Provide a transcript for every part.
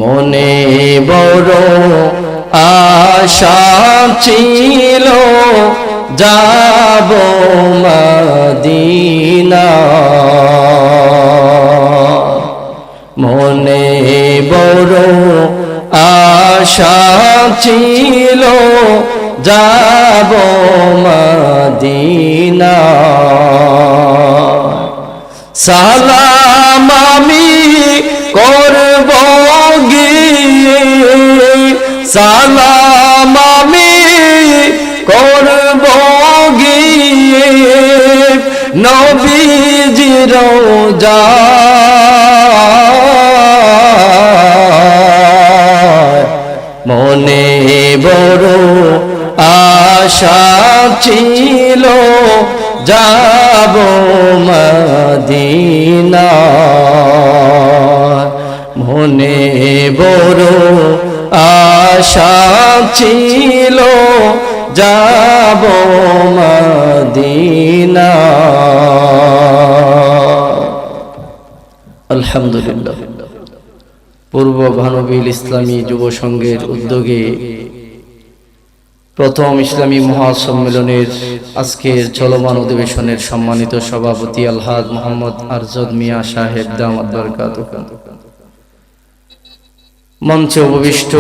মনে বড় আশা ছিল যাব মদিনা, মনে বড় আশা ছিল যাব মদিনা। সালাম আমি করব গিয়ে, সালাম আমি করব গিয়ে নবীজির রওজায়। মনে বড় আশা ছিল যাব মদিনা, মনে বড় আশা ছিল যাব মদিনা। আলহামদুলিল্লাহ, পূর্ব ভানুবিল ইসলামী যুব সংঘের উদ্যোগে প্রথম ইসলামী মহাসম্মেলনের আজকের চলমান অধিবেশনের সম্মানিত সভাপতি আলহাজ মোহাম্মদ আরজদ মিয়া সাহেব দামাত বরকাতুহু, মঞ্চে উপবিষ্ট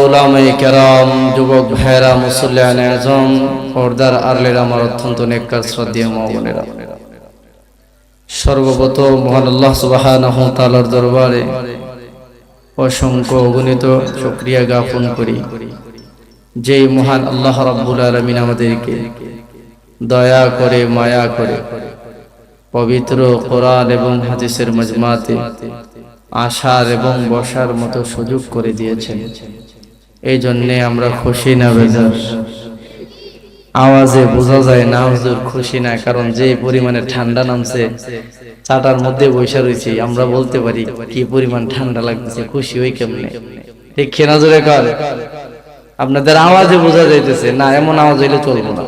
উলামায়ে কেরাম, যুবক ভাইরা, মুসল্লিয়ান আযম, পর্দার আড়ালের আমার অত্যন্ত নেককার শ্রদ্ধেয় মা বোনেরা, সর্বপ্রথম মহান আল্লাহ সুবহানাহু ওয়া তাআলার দরবারে অসংখ্য অগণিত শুকরিয়া জ্ঞাপন করি, যেই মহান আল্লাহ রাব্বুল আলামিন আমাদেরকে দয়া করে মায়া করে পবিত্র কোরআন এবং হাদিসের মজমাতে আসার এবং বসার মতো সুযোগ করে দিয়েছেন। এই জন্যে আমরা খুশি না বেজার? আওয়াজে বোঝা যায় না হুজুর খুশি না, কারণ যে পরিমাণে ঠান্ডা নামছে, চাটার মধ্যে বসে রয়েছি, আমরা বলতে পারি কি পরিমাণ ঠান্ডা লাগতেছে, খুশি হই কেমনে? ঠিক খেনা জোরে কর। আপনাদের আওয়াজে বোঝা যাইতেছে না, এমন আওয়াজ হইলে চলবে না।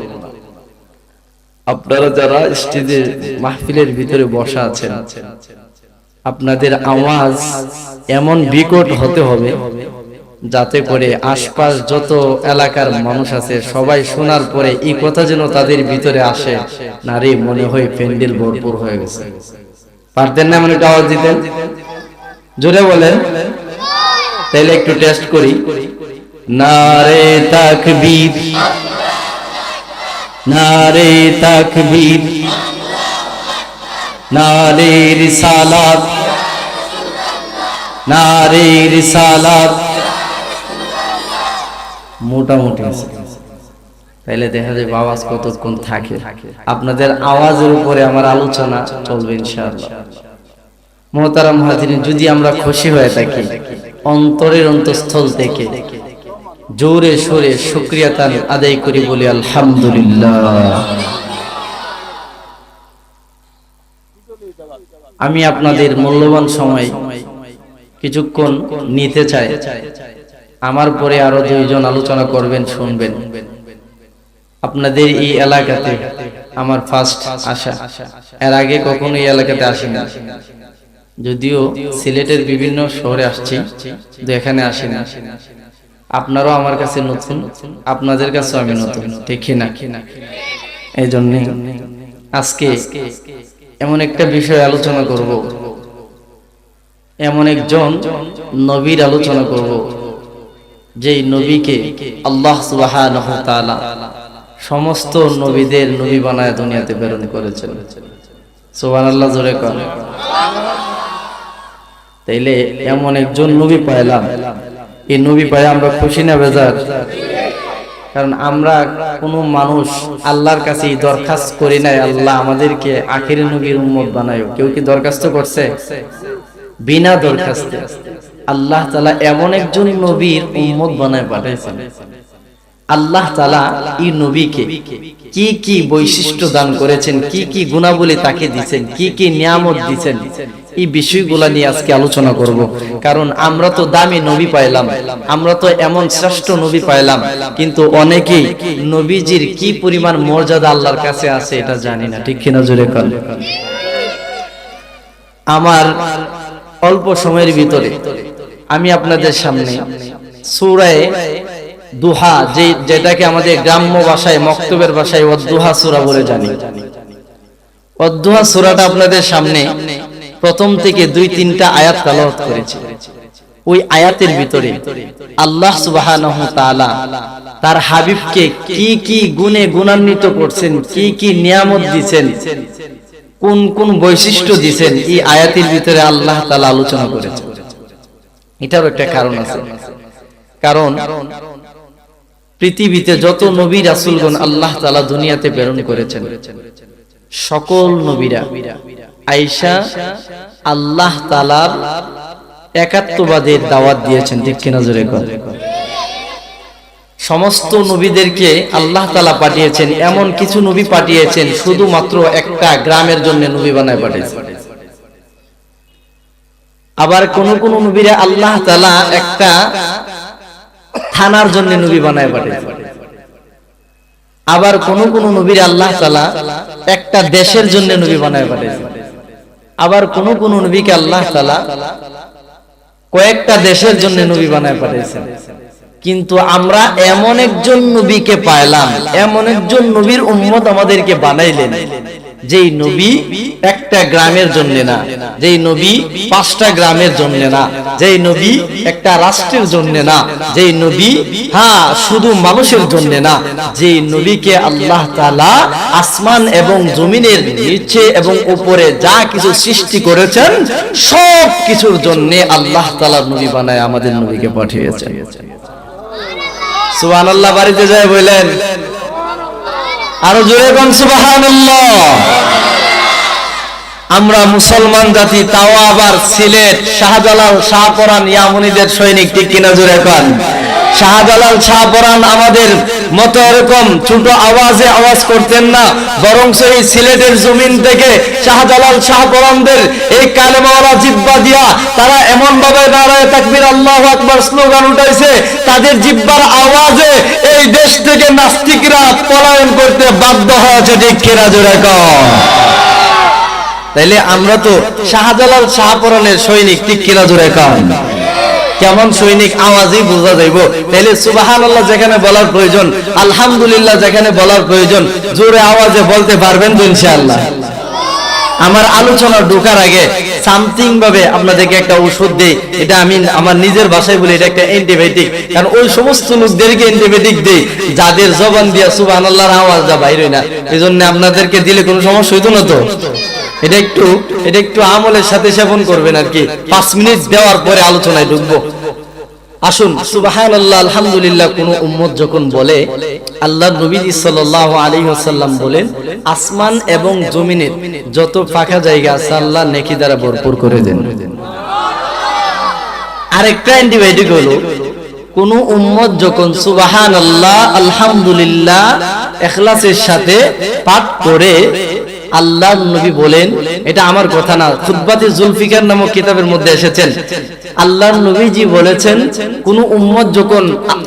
আপনারা যারা স্টেজে মাহফিলের ভিতরে বসা আছেন, আপনাদের আওয়াজ এমন বিকট হতে হবে যাতে করে আশপাশ যত এলাকার মানুষ আছে সবাই শোনার পরে এই কথা যেন তাদের ভিতরে আসে, না রে মনে হয় প্যান্ডেল ভরপুর হয়ে গেছে। পারতেন না এমন একটা আওয়াজ দিতেন? জোরে বলেন, তাইলে একটু টেস্ট করি। নারে তাকবীর, নারে তাকবীর, নারে রিসালাত, নারে রিসালাত। মোটামুটি তাইলে দেখা যায় আওয়াজ কতক্ষণ থাকে। আপনাদের আওয়াজের উপরে আমার আলোচনা চলবে ইনশাআল্লাহ। মুহতারাম হাজিরিন, যদি আমরা খুশি হয়ে থাকি অন্তরের অন্তঃস্থল থেকে জোরে সোরে শুকরিয়া তান আদায় করি, বলি আলহামদুলিল্লাহ। আমি আপনাদের মূল্যবান সময় কিছুক্ষণ নিতে চাই। আমার পরে আরো দুইজন আলোচনা করবেন, শুনবেন। আপনাদের এই এলাকাতে আমার ফার্স্ট আসা, এর আগে কখনো এই এলাকাতে আসিনি, যদিও সিলেটের বিভিন্ন শহরে আসছি, কিন্তু এখানে আসিনি। আপনারাও আমার কাছে নতুন, আপনাদের কাছেও আমি নতুন, ঠিক না? এই জন্য আজকে এমন একটা বিষয় আলোচনা করব, এমন একজন নবীর আলোচনা করব, যেই নবীকে আল্লাহ সুবহানাহু ওয়া তাআলা সমস্ত নবীদের নবী বানায় দুনিয়াতে প্রেরণ করেছেন। সুবহানাল্লাহ, জোরে কর। তাইলে এমন একজন নবী পাইলাম, এই নবী পাই আমরা খুশি না বেজার? কারণ আমরা কোনো মানুষ আল্লাহর কাছে দরখাস্ত করি নাই আল্লাহ আমাদেরকে আখিরি নবীর উম্মত বানায়ো। কেউ কি দরখাস্ত করছে? বিনা দরখাস্তে আল্লাহ তাআলা এমন একজন নবীর উম্মত বানায় পাঠাইছেন। আল্লাহ তাআলা এই নবীকে কি কি বৈশিষ্ট্য দান করেছেন, কি কি গুণাবলী তাকে দিয়েছেন, কি কি নিয়ামত দিয়েছেন, এই বিষয়গুলো নিয়ে আজকে আলোচনা করব। কারণ আমরা তো দামি নবী পাইলাম, আমরা তো এমন শ্রেষ্ঠ নবী পাইলাম, কিন্তু অনেকেই নবীজির কি পরিমাণ মর্যাদা আল্লাহর কাছে আছে এটা জানি না, ঠিক কিনা? জোরে কর। আমার অল্প সময়ের ভিতরে আমি আপনাদের সামনে সূরা দুহা, যেটাকে আমাদের গ্রাম্য ভাষায় মক্তবের ভাষায় ওয়াদ-দুহা সূরা বলে জানি, ওয়াদ-দুহা সূরাটা আপনাদের সামনে প্রথম থেকে 2-3টা আয়াত তেলাওয়াত করেছি। ওই আয়াতের ভিতরে আল্লাহ সুবহানাহু ওয়া তাআলা তার হাবিবকে কি কি গুণে গুণান্বিত করছেন, কি কি নিয়ামত দিবেন, কোন কোন বৈশিষ্ট্য দিবেন, এই আয়াতের ভিতরে আল্লাহ তাআলা আলোচনা করেছেন। এটারও একটা কারণ আছে, কারণ পৃথিবীতে যত নবী রাসূলগণ আল্লাহ তাআলা দুনিয়াতে প্রেরণ করেছেন, সকল নবীরা আয়েশা আল্লাহ তাআলার একাত্মবাদের দাওয়াত দিয়েছেন, ঠিক কিনা জোরে কর। সমস্ত নবীদেরকে আল্লাহ তাআলা পাঠিয়েছেন, এমন কিছু নবী পাঠিয়েছেন শুধুমাত্র একটা গ্রামের জন্য নবী বানায় পাঠিয়েছেন। আবার কোন কোন নবীরা আল্লাহ তাআলা একটা থানার জন্য নবী বানায় পাঠিয়েছেন। আবার কোন কোন নবীরা আল্লাহ তাআলা একটা দেশের জন্য নবী বানায় পাঠিয়েছেন। আবার কোন কোন নবীকে আল্লাহ তাআলা কয়েকটা দেশের জন্য নবী বানায় পাঠিয়েছেন। কিন্তু আমরা এমন একজন নবীকে পাইলাম, এমন একজন নবীর উম্মত আমাদেরকে বানাইলেন, যেই নবী একটা গ্রামের জন্য না, যেই নবী 5টা গ্রামের জন্য না, যেই নবী একটা রাষ্ট্রের জন্য না, যেই নবী শুধু মানুষের জন্য না, যেই নবীকে আল্লাহ তাআলা আসমান এবং জমিনের নিচে এবং উপরে যা কিছু সৃষ্টি করেছেন সব কিছুর জন্য আল্লাহ তাআলা নবী বানায় আমাদের নবীকে পাঠিয়েছেন। সুবহানাল্লাহ, বাড়িতে যায় বলেন আরো জোরে কোন সুবহানাল্লাহ। আমরা মুসলমান জাতি, তাও আবার সিলেট শাহজালাল শাহপরান ইয়ামুনিদের সৈনিক, ঠিক কিনা জোরে কোন। শাহজালাল শাহপরান আমাদের মতো এরকম ছোট আওয়াজে আওয়াজ করতেন না, বরং এই সিলেটের জমিন থেকে শাহজালাল শাহপরানদের এই কালেমাওয়ালা জিহ্বা দিয়া তারা এমন ভাবে নারায়ে তাকবীর আল্লাহু আকবার স্লোগান উঠাইছে, তাদের জিহ্বার আওয়াজে এই দেশ থেকে নাস্তিকরা পলায়ন করতে বাধ্য হয়েছে, ঠিক কিনা জোরে কোন। তাইলে আমরা তো শাহজালাল শাহপরানের সৈনিক, ঠিক কিনা জোরে কোন। কেমন সৈনিক আওয়াজই বোঝা যাইব। তাইলে সুবহানাল্লাহ যেখানে বলার প্রয়োজন, আলহামদুলিল্লাহ যেখানে বলার প্রয়োজন, জোরে আওয়াজে বলতে পারবেন তো ইনশাআল্লাহ। আমার আলোচনা ঢোকার আগে সামথিং ভাবে আপনাদেরকে একটা ওষুধ দেই, এটা আমি আমার নিজের ভাষায় বলি, এটা একটা অ্যান্টিবায়োটিক। কারণ ওই সমস্ত লোকদেরকে অ্যান্টিবায়োটিক দেই যাদের জবান দিয়া সুবহানাল্লাহর আওয়াজটা বাইর হয় না, এজন্য আপনাদেরকে দিলে কোনো সমস্যা হইতো না তো। এটা একটু আমলের সাথে সেবন করবেন আর কি। 5 মিনিট দেওয়ার পরে আলোচনায় ঢুকবো। আসুন, সুবহানাল্লাহ আলহামদুলিল্লাহ কোন উম্মত যখন বলে, আল্লাহর নবী সাল্লাল্লাহু আলাইহি ওয়াসাল্লাম বলেন, আসমান এবং জমিনের যত ফাঁকা জায়গা আছে আল্লাহ নেকি দ্বারা ভরপুর করে দেন। আরেকটা অ্যান্টিবায়োটিক হলো, কোন উম্মত যখন সুবহানাল্লাহ আলহামদুলিল্লাহ ইখলাসের সাথে পাঠ করে, আল্লাহর নবী বলেন, এটা আমার কথা না, খুতবাতে জুলফিকার নামক কিতাবের মধ্যে এসেছেন, আল্লাহর নবীজি বলেছেন, কোন উম্মত যখন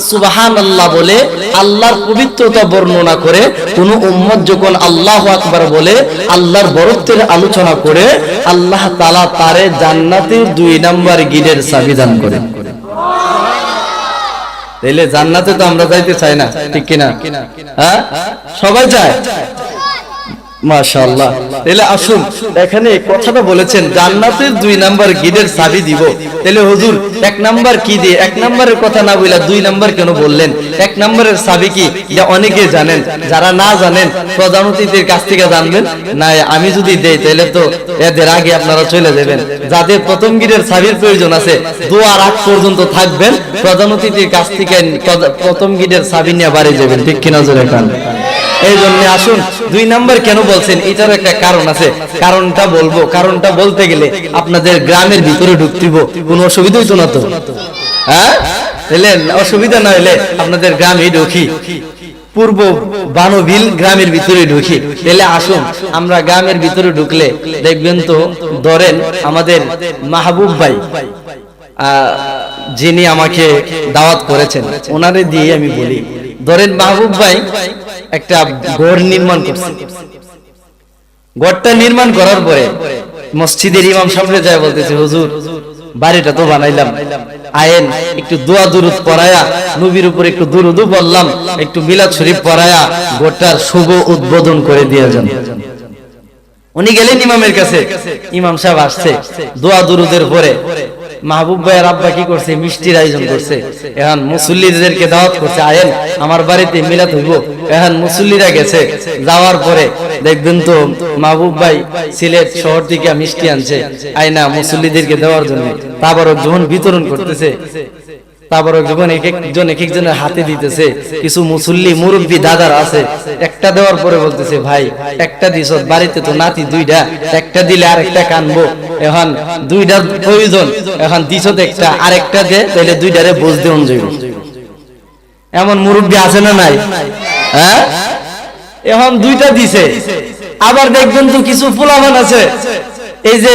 সুবহানাল্লাহ বলে আল্লাহর পবিত্রতা বর্ণনা করে, কোন উম্মত যখন আল্লাহু আকবার বলে আল্লাহর বরত্বের আলোচনা করে, আল্লাহ তাআলা তারে জান্নাতের 2 নাম্বার গেটের চাবি দান করেন। তাইলে জান্নাতে তো আমরা যাইতে চাই না, ঠিক কিনা? হ্যাঁ, সবাই চায়। মাশাআল্লাহ। তাহলে আসুন, এখানে কথাটা বলেছেন জান্নাতের 2 নাম্বার গেটের চাবি দিব। তাহলে হুজুর 1 নাম্বার কি দিয়ে 1 নাম্বারের কথা না বইলা 2 নাম্বার কেন বললেন? 1 নাম্বারের চাবি কি, এটা অনেকে জানেন, যারা না জানেন প্রধান অতিথির কাছ থেকে জানবেন। না, আমি যদি দেই তাহলে তো এদের আগে আপনারা চলে যাবেন। যাদের প্রথম গেটের চাবির প্রয়োজন আছে, দোয়ার আগ পর্যন্ত থাকবেন, প্রধান অতিথির কাছ থেকে প্রথম গেটের চাবি নিয়ে বাড়ি যাবেন, ঠিক কিনা জোরে কান। এই জন্য আসুন, 2 নাম্বার কেন বলছেন এটার একটা কারণ আছে, কারণটা বলবো। কারণটা বলতে গেলে আপনাদের গ্রামের ভিতরে ঢুকতিব, কোনো অসুবিধা হইতো না তো? হ্যাঁ, তাহলে অসুবিধা না হলে আপনাদের গ্রামে ঢুকি, পূর্ব বানবিল গ্রামের ভিতরে ঢুকি। তাহলে আসুন, আমরা গ্রামের ভিতরে ঢুকলে দেখবেন তো, ধরেন আমাদের মাহবুব ভাই যিনি আমাকে দাওয়াত করেছেন, ওনারে দিয়ে আমি বলি, ধরেন মাহবুব ভাই একটা ঘর নির্মাণ করছে। ঘরটা নির্মাণ করার পরে মসজিদের ইমাম সামনে যায় বলতেছে, হুজুর বাড়িটা তো বানাইলাম, আয়েন একটু দোয়া দুরুদ পড়ায়া নবীর উপর একটু দুরুদও বললাম, একটু মিলাদ শরীফ পড়ায়া গোটার শুভ উদ্বোধন করে দিয়ে যান। উনি গেলেন ইমামের কাছে, ইমাম সাহেব আসছে, দোয়া দুরুদের পরে মাহবুব ভাইয়ের আব্বা কি করছে, মিষ্টির আয়োজন করছে। এখন মুসল্লিদেরকে দাওয়াত করছে, আয়েন আমার বাড়িতে মিলাদ হইব। এখন মুসল্লিরা গেছে, যাওয়ার পরে দেখবেন তো মাহবুব ভাই সিলেট শহর থেকে মিষ্টি আনছে আয়না মুসল্লিদেরকে দেওয়ার জন্য। তারপর যখন বিতরণ করতেছে, তারপর যখন এক একজনের হাতে দিতেছে, কিছু মুসল্লি মুরব্বী দাদার আছে, একটা দেওয়ার পরে বলতেছে, ভাই একটা দিছ, বাড়িতে তো নাতি দুইটা, একটা দিলে আরেকটা কানবো, এখন দুইটার প্রয়োজন, এখন দিছ একটা, আরেকটা দে, তাহলে দুইটারে বোঝ দেওয়া যাইব। এমন মুরব্বী আছে না নাই? হ্যাঁ, এখন দুইটা দিছে। আবার দেখবেন তো কিছু ফুলাবান আছে, এই যে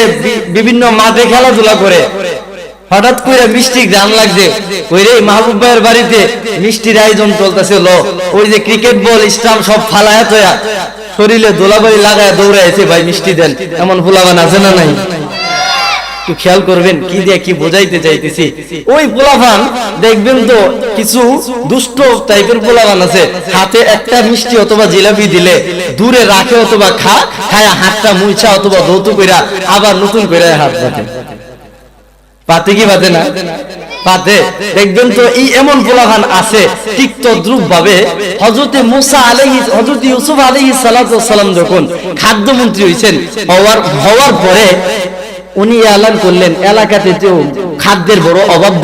বিভিন্ন মাঠে খেলাধুলা করে, হঠাৎ করে মিষ্টি গান লাগছে, ওই রে মাহবুব ভাইয়ের বাড়িতে মিষ্টির আয়োজন চলতেছিল, ওই যে ক্রিকেট বল স্টাম্প সব ফালায়া তোয়া শরীরে দোলাবাড়ি লাগায় দৌড়াইছে, ভাই মিষ্টি দেন। এমন ফুলাবান আছে না নাই? একটু খেয়াল করবেন কি দিয়ে কি বোঝাইতে চাইতেছি। ওই পোলাপান দেখবেন তো কিছু দুষ্ট টাইপের পোলাপান আছে, হাতে একটা মিষ্টি অথবা জিলাপি দিলে দূরে রাখে অথবা খায়া হাতটা মুইছা অথবা দৌত কইরা আবার নতুন করে হাত পাতে। পাতে কি পাতে না? পাতে। দেখবেন তো এই এমন পোলাপান আছে ঠিক তদ্রুপ ভাবে হযরতে মুসা আলাইহিস হযরতে ইউসুফ আলাইহিস সালাতু ওয়াস সালাম যখন খাদ্যমন্ত্রী হইছেন, হওয়ার পরে উনি এলান করলেন এলাকাতে তো খাদ্যের বড় অভাব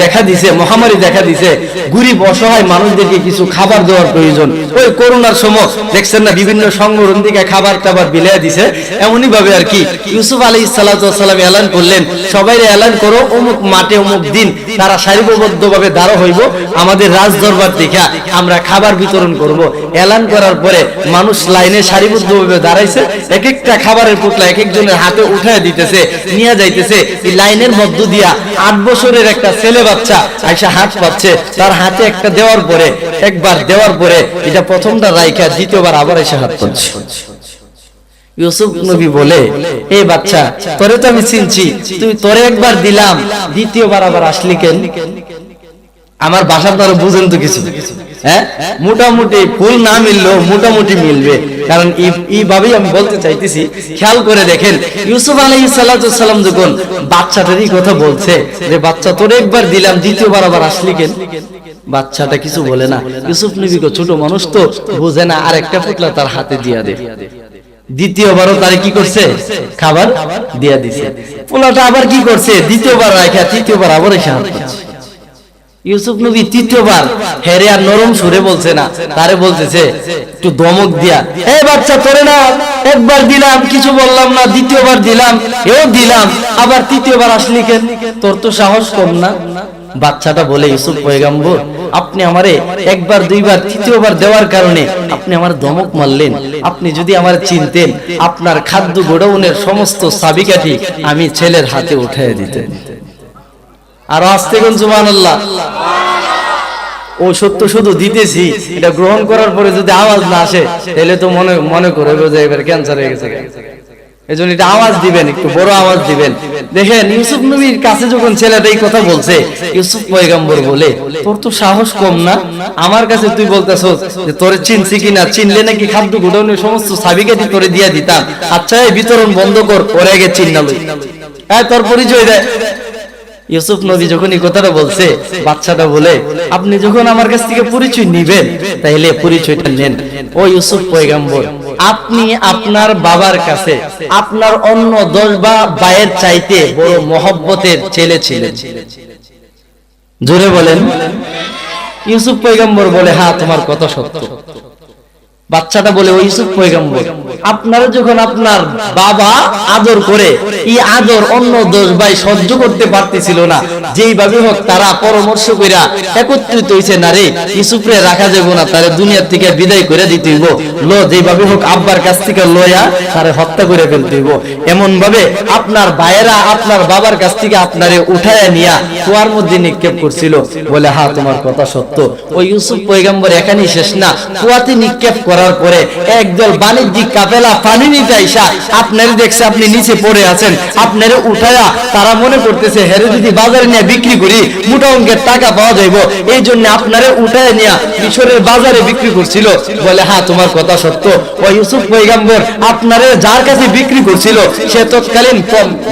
দেখা দিছে, মহামারী দেখা দিছে, গরিব অসহায় মানুষদেরকে কিছু খাবার দেওয়ার প্রয়োজন। ওই করোনার সময় দেখছেন না, বিভিন্ন সংগঠন থেকে খাবার টাবার বিলিয়ে দিছে। এমনই ভাবে আর কি ইউসুফ আলাইহিস সালাতু ওয়াস সালাম এলান করলেন, সবাই এলান করো অমুক মাঠে অমুক দিন তারা সারিবদ্ধভাবে দাঁড়া হইব, আমাদের রাজ দরবার দেখা আমরা খাবার বিতরণ করব। এলান করার পরে মানুষ লাইনে সারিবদ্ধভাবে দাঁড়াইছে, এক একটা খাবারের পুতলা এক একজনের হাতে উঠায় দিতেছে, নিয়ে যাইতেছে। এই লাইনের মধ্য দিয়া 8 বছরের একটা ছেলে বাচ্চা আইসা হাত পাচ্ছে, তার হাতে একটা দেওয়ার পরে, একবার দেওয়ার পরে এটা প্রথমটা রাইখা দ্বিতীয়বার আবার এসে হাত পাচ্ছে। ইউসুফ নবী বলে, এই বাচ্চা তোরে তো আমি চিনছি, তুই তোরে একবার দিলাম, দ্বিতীয়বার আবার আসলি কেন? আমার ভাষা তো বুঝেন তো কিছু, হ্যাঁ, মোটামুটি ফুল না মিললেও মোটামুটি মিলবে, কারণ এইভাবেই আমি বলতে চাইতেছি। খেয়াল করে দেখেন ইউসুফ আলাইহিস সালাতু ওয়াস সালাম যখন বাচ্চাটারই কথা বলছে যে বাচ্চা তোরে একবার দিলাম, দ্বিতীয়বার আবার আসলি কেন? বাচ্চাটা কিছু বলে না। ইউসুফ নবী ছোট মানুষ তো বুঝে না, আরেকটা পুতলা তার হাতে দিয়া দে। দ্বিতীয়বারও তারে কি করছে, খাবার দিয়া দিছে। পোলাটা আবার কি করছে, দ্বিতীয়বার রাখা তৃতীয়বার আবার এসে হাত পাচ্ছে। ইউসুফ নবী তৃতীয়বার হেরে আর নরম সুরে বলছে না, তারে বলতেছে একটু দমক দিয়া, এ বাচ্চা তোরে না একবার দিলাম কিছু বললাম না, দ্বিতীয়বার দিলাম, এও দিলাম, আবার তৃতীয়বার আসলি কেন? তোর তো সাহস কম না? বাচ্চাটা বলে, ইউসুফ পয়গম্বর আপনি আমারে একবার দুইবার তৃতীয়বার দেওয়ার কারণে আপনি আমার দমক মারলেন। আপনি যদি আমার চিনতেন, আপনার খাদ্য গোডাউনের সমস্ত চাবিকাঠি আমি ছেলের হাতে উঠিয়ে দিতেন। আর আসতে কোন সুবহানাল্লাহ। ও সত্য শুধু দিতেছি, এটা গ্রহণ করার পরে যদি আওয়াজ না আসে তাহলে তো মনে করে যে এবার ক্যান্সার হয়ে গেছে। এজন্য এটা আওয়াজ দিবেন, একটু বড় আওয়াজ দিবেন। দেখেন ইউসুফ নবীর কাছে যখন ছেলেটা এই কথা বলছে, ইউসুফ পয়গম্বর বলে, তোর তো সাহস কম না? আমার কাছে তুই বলতেছস যে তোরে চিনছি কিনা, চিনলে নাকি খাদ্য গোডাউনের সমস্ত চাবিকাঠি তোরে দিয়া দিতাম। আচ্ছা এই বিতরণ বন্ধ কর, ওরে আগে চিন্নালই, তোর পরিচয় দেয়। ইউসুফ নবী যখন এই কথাটা বলছে, বাচ্চাটা বলে, আপনি যখন আমার কাছ থেকে পরিচয় নিবেন তাহলে পরিচয়টা নেন। ও ইউসুফ পয়গম্বর, আপনি আপনার বাবার কাছে আপনার অন্য 10 ভাইয়ের চাইতে বড় মহব্বতের ছেলে ছিলেন। জোরে বলেন। ইউসুফ পয়গম্বর বলে, হ্যাঁ তোমার কথা সত্য। বাচ্চাটা বলে, ও ইউসুফ পয়গম্বর আপনারা যখন আপনার বাবা আদর করে, এই আদর অন্য 10 ভাই সহ্য করতে পারতেছিল না, যেইভাবে হোক তারা পরামর্শ কইরা একত্রিত হইছে, না রে ইউসুফরে রাখা যাবে না, তারে দুনিয়া থেকে বিদায় করে দিতে হইব, লো যেইভাবে হোক আব্বার কাছ থেকে লয়া তারে হত্যা করে ফেলতে হইব। এমন ভাবে আপনার ভাইয়েরা আপনার বাবার কাছ থেকে আপনারে উঠায়া নিয়া কুয়ার মধ্যে নিক্ষেপ করছিল। বলে, হ্যাঁ তোমার কথা সত্য। ও ইউসুফ পয়গম্বর এখানেই শেষ না, কুয়াতে নিক্ষেপ করা করার পরে একদল বাণিজ্যিক কাফেলা পানি নিতে আইসা আপনারা দেখছে আপনি নিচে পড়ে আছেন, আপনারা উঠায়া তারা মনে করতেছে হেরে যদি বাজারে নিয়ে বিক্রি করি মোটা অঙ্কের টাকা পাওয়া যাইব, এই জন্য আপনারা উঠায় নিয়ে মিশরের বাজারে বিক্রি করছিল। বলে হ্যাঁ তোমার কথা সত্য, ও ইউসুফ পয়গম্বর আপনারা যার কাছে বিক্রি করছিল সে তৎকালীন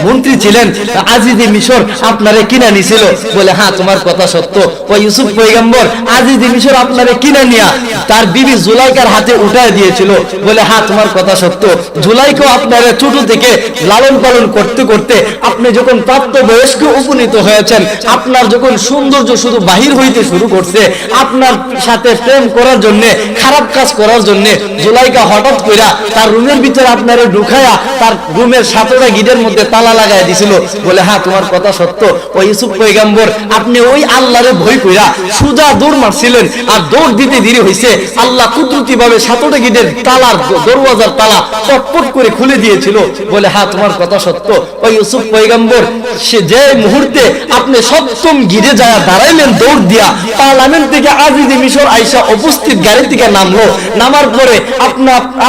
মন্ত্রী ছিলেন আজিজে মিশর, আপনারা কিনা নিছিল। বলে হ্যাঁ তোমার কথা সত্য, ও ইউসুফ পয়গম্বর আজিজে মিশর আপনারা কিনা নিয়া তার বিবি জুলাইকার হাতে উঠায় দিয়েছিল। বলে হ্যাঁ তোমার কথা সত্য, জুলাইকে আপনারা ছোট থেকে লালন পালন করতে করতে আপনি যখন প্রাপ্ত বয়স্ক উপনীত হয়েছেন, আপনার যখন সৌন্দর্য শুধু বাহির হইতে শুরু করছে, আপনার সাথে প্রেম করার জন্য খারাপ কাজ করার জন্য জুলাইকা হঠাৎ কইরা তার রুমের ভিতরে আপনারে ঢুকায়া তার রুমের সাতটা গিটের মধ্যে তালা লাগাই দিছিল। বলে হ্যাঁ তোমার কথা সত্য, ও ইউসুফ পয়গম্বর আপনি ওই আল্লাহরে ভয় কইরা সুজা দৌড় মারছিলেন, আর দৌড় দিতে দেরি হইছে, আল্লাহ কুদরতি ভাবে সাতটা গিটের তালার দরওয়াজার তালা চটপট করে খুলে দিয়েছিল। বলে হ্যাঁ তোমার কথা সত্য, ও ইউসুফ পয়গম্বর সে যে মুহূর্তে আপনি সপ্তম গিরে যায় দাঁড়াইলেন দৌড় দিয়া, পার্লামেন্ট থেকে আজিজে মিশর আইসা উপস্থিত গাড়ি থেকে নামলো, নামার পরে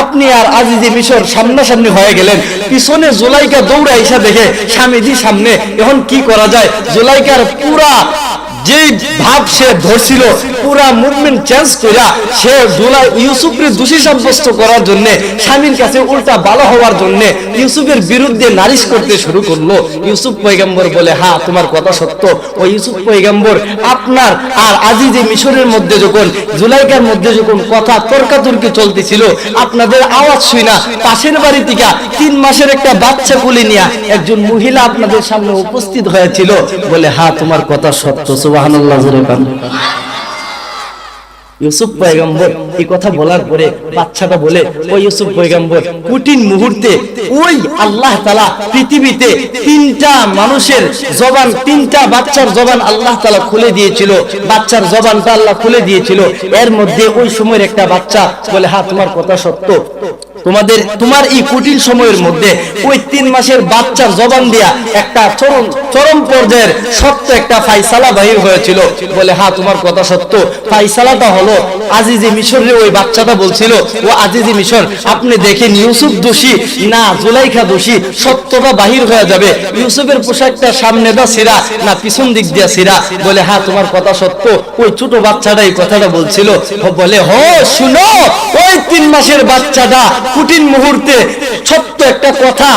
আপনি আর আজিজে মিশর সামনাসামনি হয়ে গেলেন। পিছনে জুলাইকা দৌড়ে আইসা দেখে স্বামীজি সামনে, এখন কি করা যায়? জুলাইকার পুরা যে ভাব সে ধরছিল পুরা মুভমেন্ট চেঞ্জ কইরা সে ইউসুফকে দোষী সাব্যস্ত করার জন্য স্বামীর কাছে উল্টা ভালো হওয়ার জন্য ইউসুফের বিরুদ্ধে নালিশ করতে শুরু করলো। ইউসুফ পয়গম্বর বলে হ্যাঁ তোমার কথা সত্য, ও ইউসুফ পয়গম্বর আপনার আর আজিজে মিশরের মধ্যে যখন জুলাইকার মধ্যে যখন কথা তর্কাতর্কি চলতেছিল, আপনাদের আওয়াজ শুই না পাশের বাড়ি থেকে 3 মাসের একটা বাচ্চা কোলে নিয়ে একজন মহিলা আপনাদের সামনে উপস্থিত হয়েছিল। বলে হ্যাঁ তোমার কথা সত্য, সুবহানাল্লাহ জোরে বলেন। ইউসুফ পয়গম্বর এই কথা বলার পরে বাচ্চাটা বলে, ও ইউসুফ পয়গম্বর কঠিন মুহূর্তে ওই আল্লাহ তাআলা পৃথিবীতে 3টা মানুষের জবান, 3টা বাচ্চার জবান আল্লাহ তাআলা খুলে দিয়েছিল, বাচ্চার জবানটা আল্লাহ খুলে দিয়েছিল, এর মধ্যে ওই সময়ের একটা বাচ্চা। বলে হ্যাঁ তোমার কথা সত্য, তোমার এই কঠিন সময়ের মধ্যে ওই 3 মাসের বাচ্চার জবান দিয়া একটা চরম পর্যায়ের সত্য একটা ফায়সালা বাহির হয়েছিল। বলে হ্যাঁ তোমার কথা সত্য, ফায়সালাটা হলো আজিজে মিশরের ওই বাচ্চাটা বলছিল, ও আজিজে মিশর আপনি দেখেন ইউসুফ দোষী না জুলাইখা দোষী, সত্যটা বাহির হয়ে যাবে। ইউসুফের পোশাকটা সামনে দা ছিঁড়া না পিছন দিক দিয়া ছিঁড়া? বলে হ্যাঁ তোমার কথা সত্য, ওই ছোট বাচ্চাটা এই কথাটা বলছিল। বলে শুনো, ওই 3 মাসের বাচ্চাটা কঠিন মুহূর্তে ছোট্ট একটা কথা,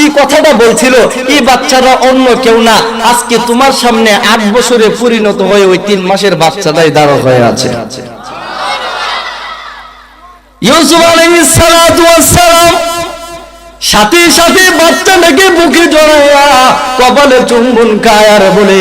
এই কথাটা বলছিল, এই বাচ্চাটা অন্য কেউ না, আজকে তোমার সামনে 8 বছরে পরিণত হয়ে ওই 3 মাসের বাচ্চাটাই দাঁড় হয়ে আছে। ইউসুফ আলাইহিস সালাতু ওয়াস সালাম সাথে সাথে বাচ্চাটাকে বুকে জড়াইয়া কপালে চুম্বন খায় আর বলে,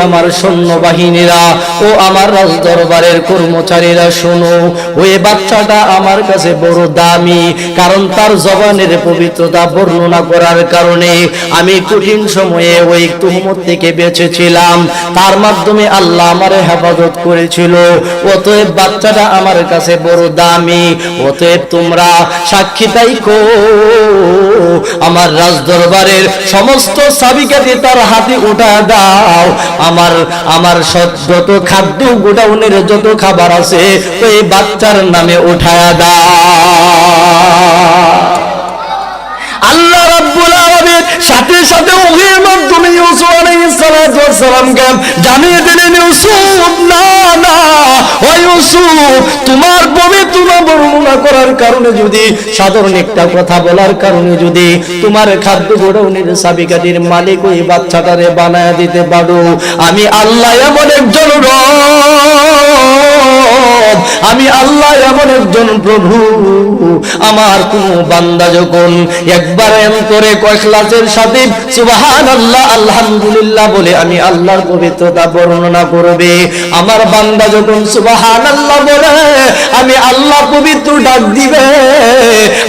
আমার সৈন্যবাহিনীরা ও আমার রাজ দরবারের কর্মচারীরা শোনো, ওই বাচ্চাটা আমার কাছে বড় দামি, কারণ তার জবানের পবিত্রতা বর্ণনা করার কারণে আমি কঠিন সময়ে ওই তুহমত থেকে বেঁচেছিলাম, তার মাধ্যমে আল্লাহ আমার হেফাজত করেছিল, অতএব বাচ্চাটা আমার কাছে বড় দামি, অতএব তোমরা সাক্ষী তাইকো, আমার রাজ দরবারের সমস্ত চাবিকাঠি তার হাতে উঠা দাও, আমার যত খাদ্য গোডাউনের যত খাবার আছে ওই বাচ্চার নামে উঠায়া দাও। আল্লাহ রাব্বুল আলামিন সাথে সাথে ওহির মাধ্যমে ইউসুফ আলাইহিস সালাতু ওয়াস সালামকে জানিয়ে দিলেন, ইউসুফ না না, ও ইউসুফ তোমার পবিত্রতা বর্ণনা করার কারণে যদি, সাধারণ একটা কথা বলার কারণে যদি তোমার খাদ্য গোডাউনের চাবিকাঠির মালিক ওই বাচ্চাটারে বানায় দিতে পারো, আমি আল্লাহ এমন একজন রব, আমি আল্লাহ এমন একজন প্রভু, আমার কোন বান্দা যখন একবার এম করে ইখলাসের সাথে সুবহানাল্লাহ আলহামদুলিল্লাহ বলে আমি আল্লাহর পবিত্রতা বর্ণনা করবে, আমার বান্দা যখন সুবহানাল্লাহ বলে আমি আল্লাহ পবিত্র ডাক দিবে,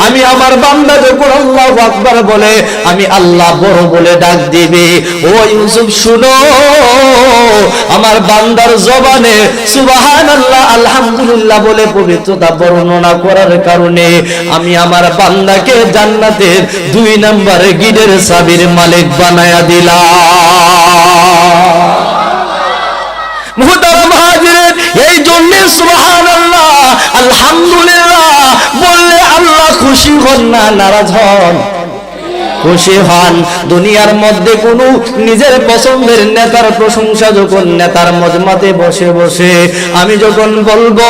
আমি আমার বান্দা যখন আল্লাহু আকবার বলে আমি আল্লাহ বড় বলে ডাক দিবে। ও ইউসুফ শুনো, আমার বান্দার জবানে সুবহানাল্লাহ আলহামদুলিল্লাহ বলে পবিত্রতা বর্ণনা করার কারণে আমি আমার বান্দাকে জান্নাতের 2 নম্বরে গিটের চাবির মালিক বানায়া দিলাম। মুহতারাম হাজিরিন, এই জন্য সুবহানাল্লাহ আলহামদুলিল্লাহ খুশি হন না নারাজ হন? খুশি হন। দুনিয়ার মধ্যে কোনো নিজের পছন্দের নেতার প্রশংসা যখন নেতার মজমাতে বসে বসে আমি যখন বলবো,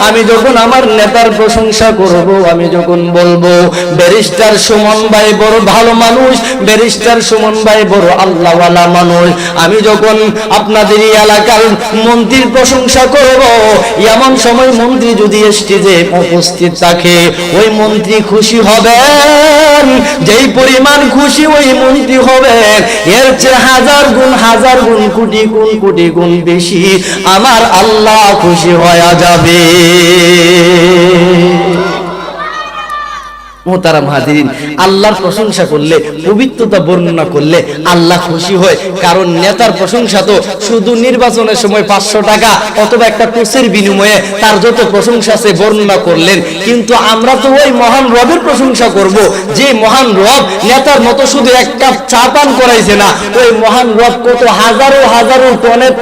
আমি যখন আমার নেতার প্রশংসা করব, আমি যখন বলবো ব্যারিস্টার সুমন ভাই বড় ভালো মানুষ, ব্যারিস্টার সুমন ভাই বড় আল্লাহওয়ালা মানুষ, আমি যখন আপনাদের এলাকার মন্ত্রীর প্রশংসা করব, এমন সময় মন্ত্রী যদি স্টেজে উপস্থিত থাকে ওই মন্ত্রী খুশি হবেন। যেই পরিমাণ খুশি ওই মন্ত্রী হবে এর চেয়ে হাজার গুণ কোটি গুণ বেশি আমার আল্লাহ খুশি হয়ে যাবে। মোহতারাম হাজিরিন, আল্লাহর প্রশংসা করলে, পবিত্রতা বর্ণনা করলে আল্লাহ খুশি হয়। কারণ নেতার প্রশংসা তো শুধু নির্বাচনের সময় 500 টাকা অথবা একটা কোষের বিনিময়ে তার যত প্রশংসা সে বর্ণনা করলেন, কিন্তু আমরা তো ওই মহান রবের প্রশংসা করব যে মহান রব নেতার মতো শুধু এক কাপ চা পান করাইছে না, ওই মহান রব কত হাজারো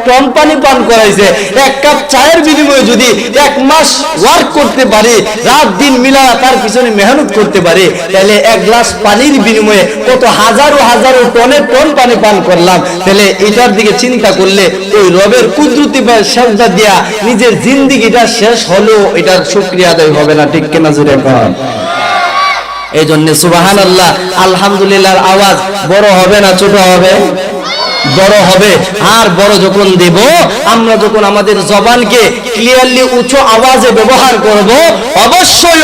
টন পানি পান করাইছে। এক কাপ চায়ের বিনিময়ে যদি 1 মাস ওয়ার্ক করতে পারি, রাত দিন মিলা তার পিছনে মেহনত করতে পারে, তাহলে 1 গ্লাস পানির বিনিময়ে কত হাজারো টন পানি পান করলাম। তাহলে এটার দিকে চিন্তা করলে ওই রবের কুদরতি বা সেজদা দিয়া নিজের জিন্দেগিটা শেষ হলো, এটার শুকরিয়া আদায় হবে না? ঠিক কিনা জোরে কন? এই জন্য সুবহানাল্লাহ আলহামদুলিল্লাহর আওয়াজ বড় হবে না ছোট হবে? বড় হবে। আর বড় যখন দেব, আমরা যখন আমাদের জবানকে ক্লিয়ারলি উঁচু আওয়াজে ব্যবহার করব, অবশ্যই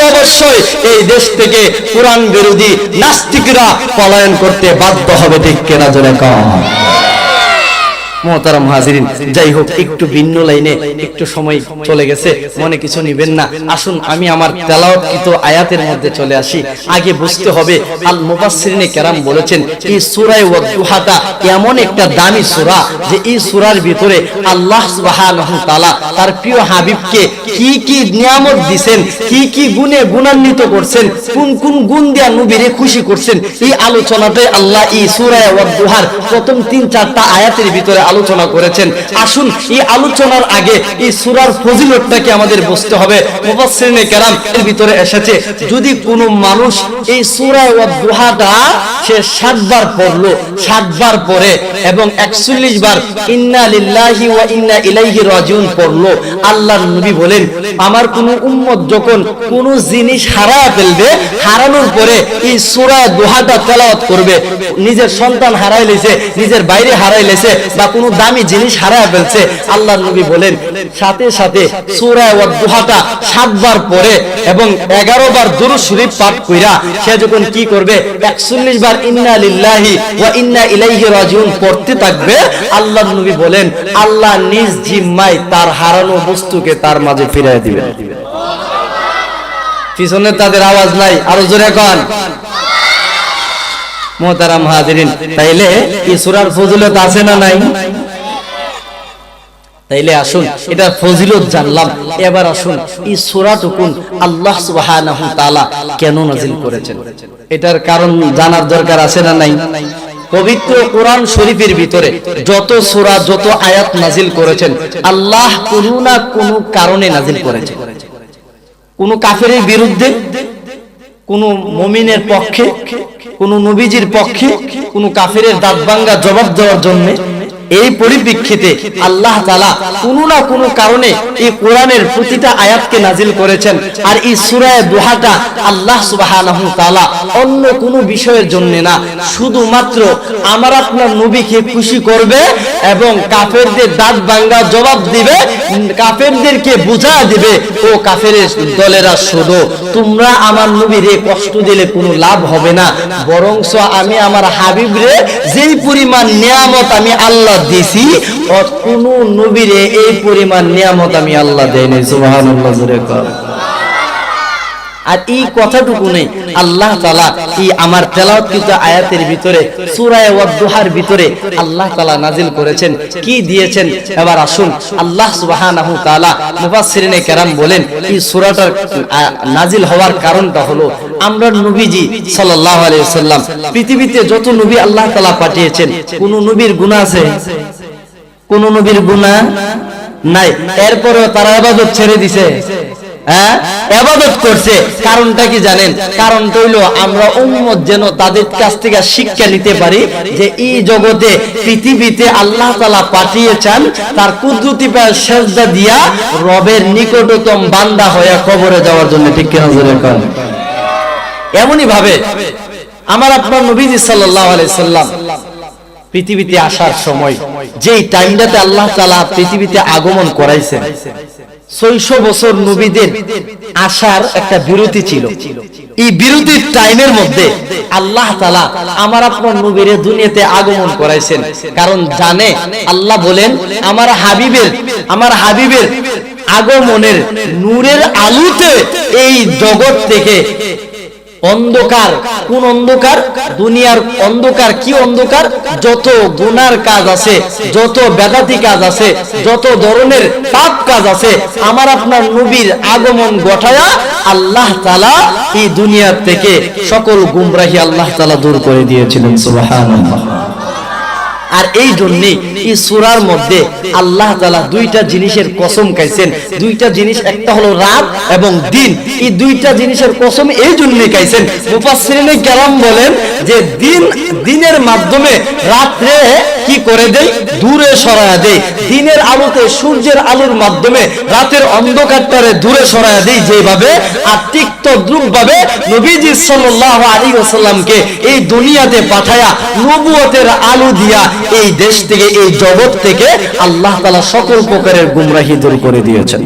এই দেশ থেকে কোরআন বিরোধী নাস্তিকরা পলায়ন করতে বাধ্য হবে। ঠিক কিনা জোরে কন? মোহতারাম হাজিরিন, যাই হোক একটু ভিন্ন লাইনে, একটু সময় চলে গেছে, মনে কিছু নিবেন না। আসুন আমি আমার তেলাওয়াতকৃত আয়াতের মধ্যে চলে আসি। আগে বুঝতে হবে আল মুফাসসিরিনে কেরাম বলেছেন এই সূরা ওয়াদ-দুহাটা এমন একটা দামি সূরা যে এই সূরার ভিতরে আল্লাহ সুবহানাহু তাআলা তার প্রিয় হাবিবকে কি নিয়ামত দিবেন, কি গুণে গুণান্বিত করছেন, কোন গুণ দিয়া নবীরে খুশি করছেন, এই আলোচনাটাই আল্লাহ এই সূরা ওয়াদ-দুহার প্রথম 3-4টা আয়াতের ভিতরে আলোচনা করেছেন। আসুন এই আলোচনার আগে এই সূরার ফজিলতটাকে আমাদের বুঝতে হবে। মুফাসসিরিনে কেরাম এর ভিতরে এসেছে যদি কোনো মানুষ এই সূরা ওয়াদ-দুহাটা সে 7 বার পড়লো, 7 বার পড়ে এবং 41 বার ইন্না লিল্লাহি ওয়া ইন্না ইলাইহি রাজিউন পড়লো, আল্লাহর নবী বলেন আমার কোন উম্মত যখন কোন জিনিস হারায় ফেলবে, হারানোর পরে এই সূরা দুহাটা তেলাওয়াত করবে, নিজের সন্তান হারাই লেছে, নিজের বাইরে হারাই লেছে বা কোন দামি জিনিস হারায় ফেলছে, আল্লাহর নবী বলেন সাথে সাথে সূরা ওয়াদ-দুহাটা 7 বার পড়ে এবং 11 বার দুরূদ শরীফ পাঠ কইরা সে যখন কি করবে 41 বার ইন্না লিল্লাহি ওয়া ইন্না ইলাইহি রাজিউন পড়তে থাকবে, আল্লাহর নবী বলেন আল্লাহ নিজ জিম্মায় তার হারানো বস্তুকে তার মাঝে ফিরিয়ে দিবেন। পিছনে তাদের আওয়াজ নাই, আরো জোরে কোন। মোহতারাম হাজিরিন, তাইলে এই সূরার ফজিলত আছে না নাই? তাইলে আসুন এটা ফজিলত জানলাম, এবার আসুন এই সূরাটুকু আল্লাহ সুবহানাহু তাআলা কেন নাযিল করেছেন এটার কারণ জানার দরকার আছে না নাই? পবিত্র কোরআন শরীফের ভিতরে যত সূরা যত আয়াত নাযিল করেছেন আল্লাহ কোনো না কোনো কারণে নাযিল করেছেন। কোন কাফেরের বিরুদ্ধে, কোন মুমিনের পক্ষে, কোন নবীজির পক্ষে, কোন কাফেরের দাঁত ভাঙা জবাব দেওয়ার জন্য। এই পরিপ্রেক্ষিতে আল্লাহ তাআলা কোনো না কোনো কারণে এই কোরআনের প্রতিটা আয়াতকে নাজিল করেছেন। আর এই সূরা দুহাটা আল্লাহ সুবহানাহু তাআলা অন্য কোনো বিষয়ের জন্য না, শুধুমাত্র আমার আপনার নবীকে খুশি করবে এবং কাফেরদের দাঁত ভাঙা জবাব দিবে, কাফেরদেরকে বুঝা দিবে ও কাফেরের দলেরা শোনো, তোমরা আমার নবীরে কষ্ট দিলে কোনো লাভ হবে না, বরংস আমি আমার হাবিবরে যেই পরিমাণ নিয়ামত আমি আল্লাহ দিছি কোন নবীরে এই পরিমাণ নিয়ামত আমি আল্লাহ দেইনি। সুবহানাল্লাহ জোরে কর। আর এই কথাটুকু নেই আল্লাহ তাআলা এই আমার তেলাওয়াতকৃত আয়াতের ভিতরে সূরা ওয়াদ-দুহার ভিতরে আল্লাহ তাআলা নাজিল করেছেন কি দিয়েছেন। এবার আসুন আল্লাহ সুবহানাহু তাআলা মুফাসসিরিনে কেরাম বলেন এই সূরাটার নাজিল হওয়ার কারণটা হলো আমরা নবীজি সাল্লাল্লাহু আলাইহি ওয়াসাল্লাম পৃথিবীতে যত নবী আল্লাহ তাআলা পাঠিয়েছেন কোন নবীর গুনাহ আছে? কোন নবীর গুনাহ নাই, এরপরেও তারা ইবাদত ছেড়ে দিয়েছে? ইবাদত করছে। কারণটা কি জানেন? কারণটা হইলো আমরা উম্মত যেন তাদের কাছ থেকে শিক্ষা নিতে পারি যে এই জগতে পৃথিবীতে আল্লাহ তাআলা পাঠিয়েছেন তার কুদরতি পায়ে সেজদা দিয়া রবের নিকটতম বান্দা হয়ে কবরে যাওয়ার জন্য। ঠিক কিনা জোরে কোন? এমনই ভাবে আমার আপনার নবীজি সাল্লাল্লাহু আলাইহি সাল্লাম পৃথিবীতে আসার সময় যেই টাইমটাতে আল্লাহ তাআলা পৃথিবীতে আগমন করাইছেন, 600 বছর নবীদের আসার একটা বিরতি ছিল। এই বিরতির টাইমের মধ্যে আল্লাহ তাআলা আমার আপনার নবীরে দুনিয়াতে আগমন করাইছেন। কারণ জানে, আল্লাহ বলেন আমার হাবিবের আগমনের নূরের আলোতে এই জগৎ থেকে অন্ধকার, কোন অন্ধকার? দুনিয়ার অন্ধকার। কি অন্ধকার? যত গুনার কাজ আছে, যত বেদাতি কাজ আছে, যত ধরনের পাপ কাজ আছে, আমার আপনার নবীর আগমন ঘটায়া আল্লাহ তাআলা এই দুনিয়ার থেকে সকল গুমরাহি আল্লাহ তাআলা দূর করে দিয়েছিলেন। সুবহানাল্লাহ। আর এই জন্য এই সূরার মধ্যে আল্লাহ তাআলা দুইটা জিনিসের কসম খাইছেন। দুইটা জিনিস, একটা হলো রাত এবং দিন। এই দুইটা জিনিসের কসম এই জন্য খাইছেন। মুফাসসিরিনে কেরাম বলেন যে দিনের মাধ্যমে রাত্রে কি করে দেয়? দূরে সরায়া দেয়। দিনের আলোতে, সূর্যের আলোর মাধ্যমে রাতের অন্ধকারটারে দূরে সরায়া দেয় যেভাবে, আর ঠিক তদ্রূপভাবে নবীজি সাল্লাল্লাহু আলাইহি ওয়াসাল্লামকে এই দুনিয়াতে পাঠায়া নবুয়তের আলো দিয়া এই দেশ থেকে, এই জগৎ থেকে আল্লাহ তাআলা সকল প্রকারের গুমরাহি দূর করে দিয়েছেন।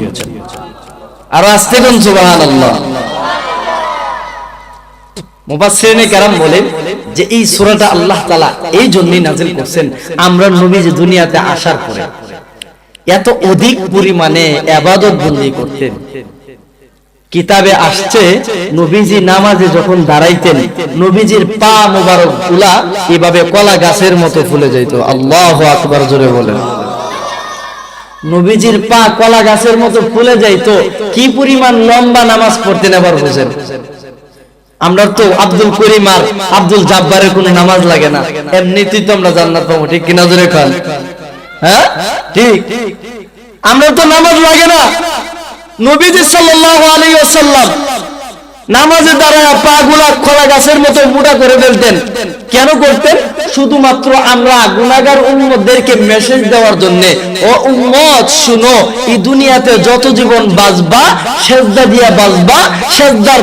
আর আস্তে কোন সুবহানাল্লাহ। মুফাসসিরিনে কেরাম বলেন যে এই সূরাটা আল্লাহ তাআলা এই জন্যই নাযিল করছেন, আমরা নবীজি দুনিয়াতে আসার পরে এত অধিক পরিমাণে ইবাদত বন্দেগী করতেন। কিতাবে আসছে নবীজি নামাজে যখন দাঁড়াইতেন নবীজির পা মোবারক গুলা এভাবে কলা গাছের মতো ফুলে যেত। আল্লাহু আকবার, জোরে বলেন। নবীজির পা কলা গাছের মতো ফুলে যাইত। কি পরিমাণ লম্বা নামাজ পড়তেন এবার বুঝেন। আমরা তো আব্দুল করিম আর আব্দুল জাব্বারের কোনো নামাজ লাগে না, এমনিতেই তো আমরা জান্নাত পাবো। ঠিক কিনা জোরে খান? হ্যাঁ ঠিক। আমরা তো নামাজ লাগে না। নবীজি সাল্লাল্লাহু আলাইহি ওয়াসাল্লাম নামাজে দাঁড়ায় পা গুলা কলা গাছের মতো মোটা করে ফেলতেন। কেন করতেন? শুধুমাত্র আমরা গুনাহগার উম্মতদেরকে মেসেজ দেওয়ার জন্য, ও উম্মত শুনো, এই দুনিয়াতে যত জীবন বাঁচবা সেজদা দিয়া বাঁচবা, সেজদার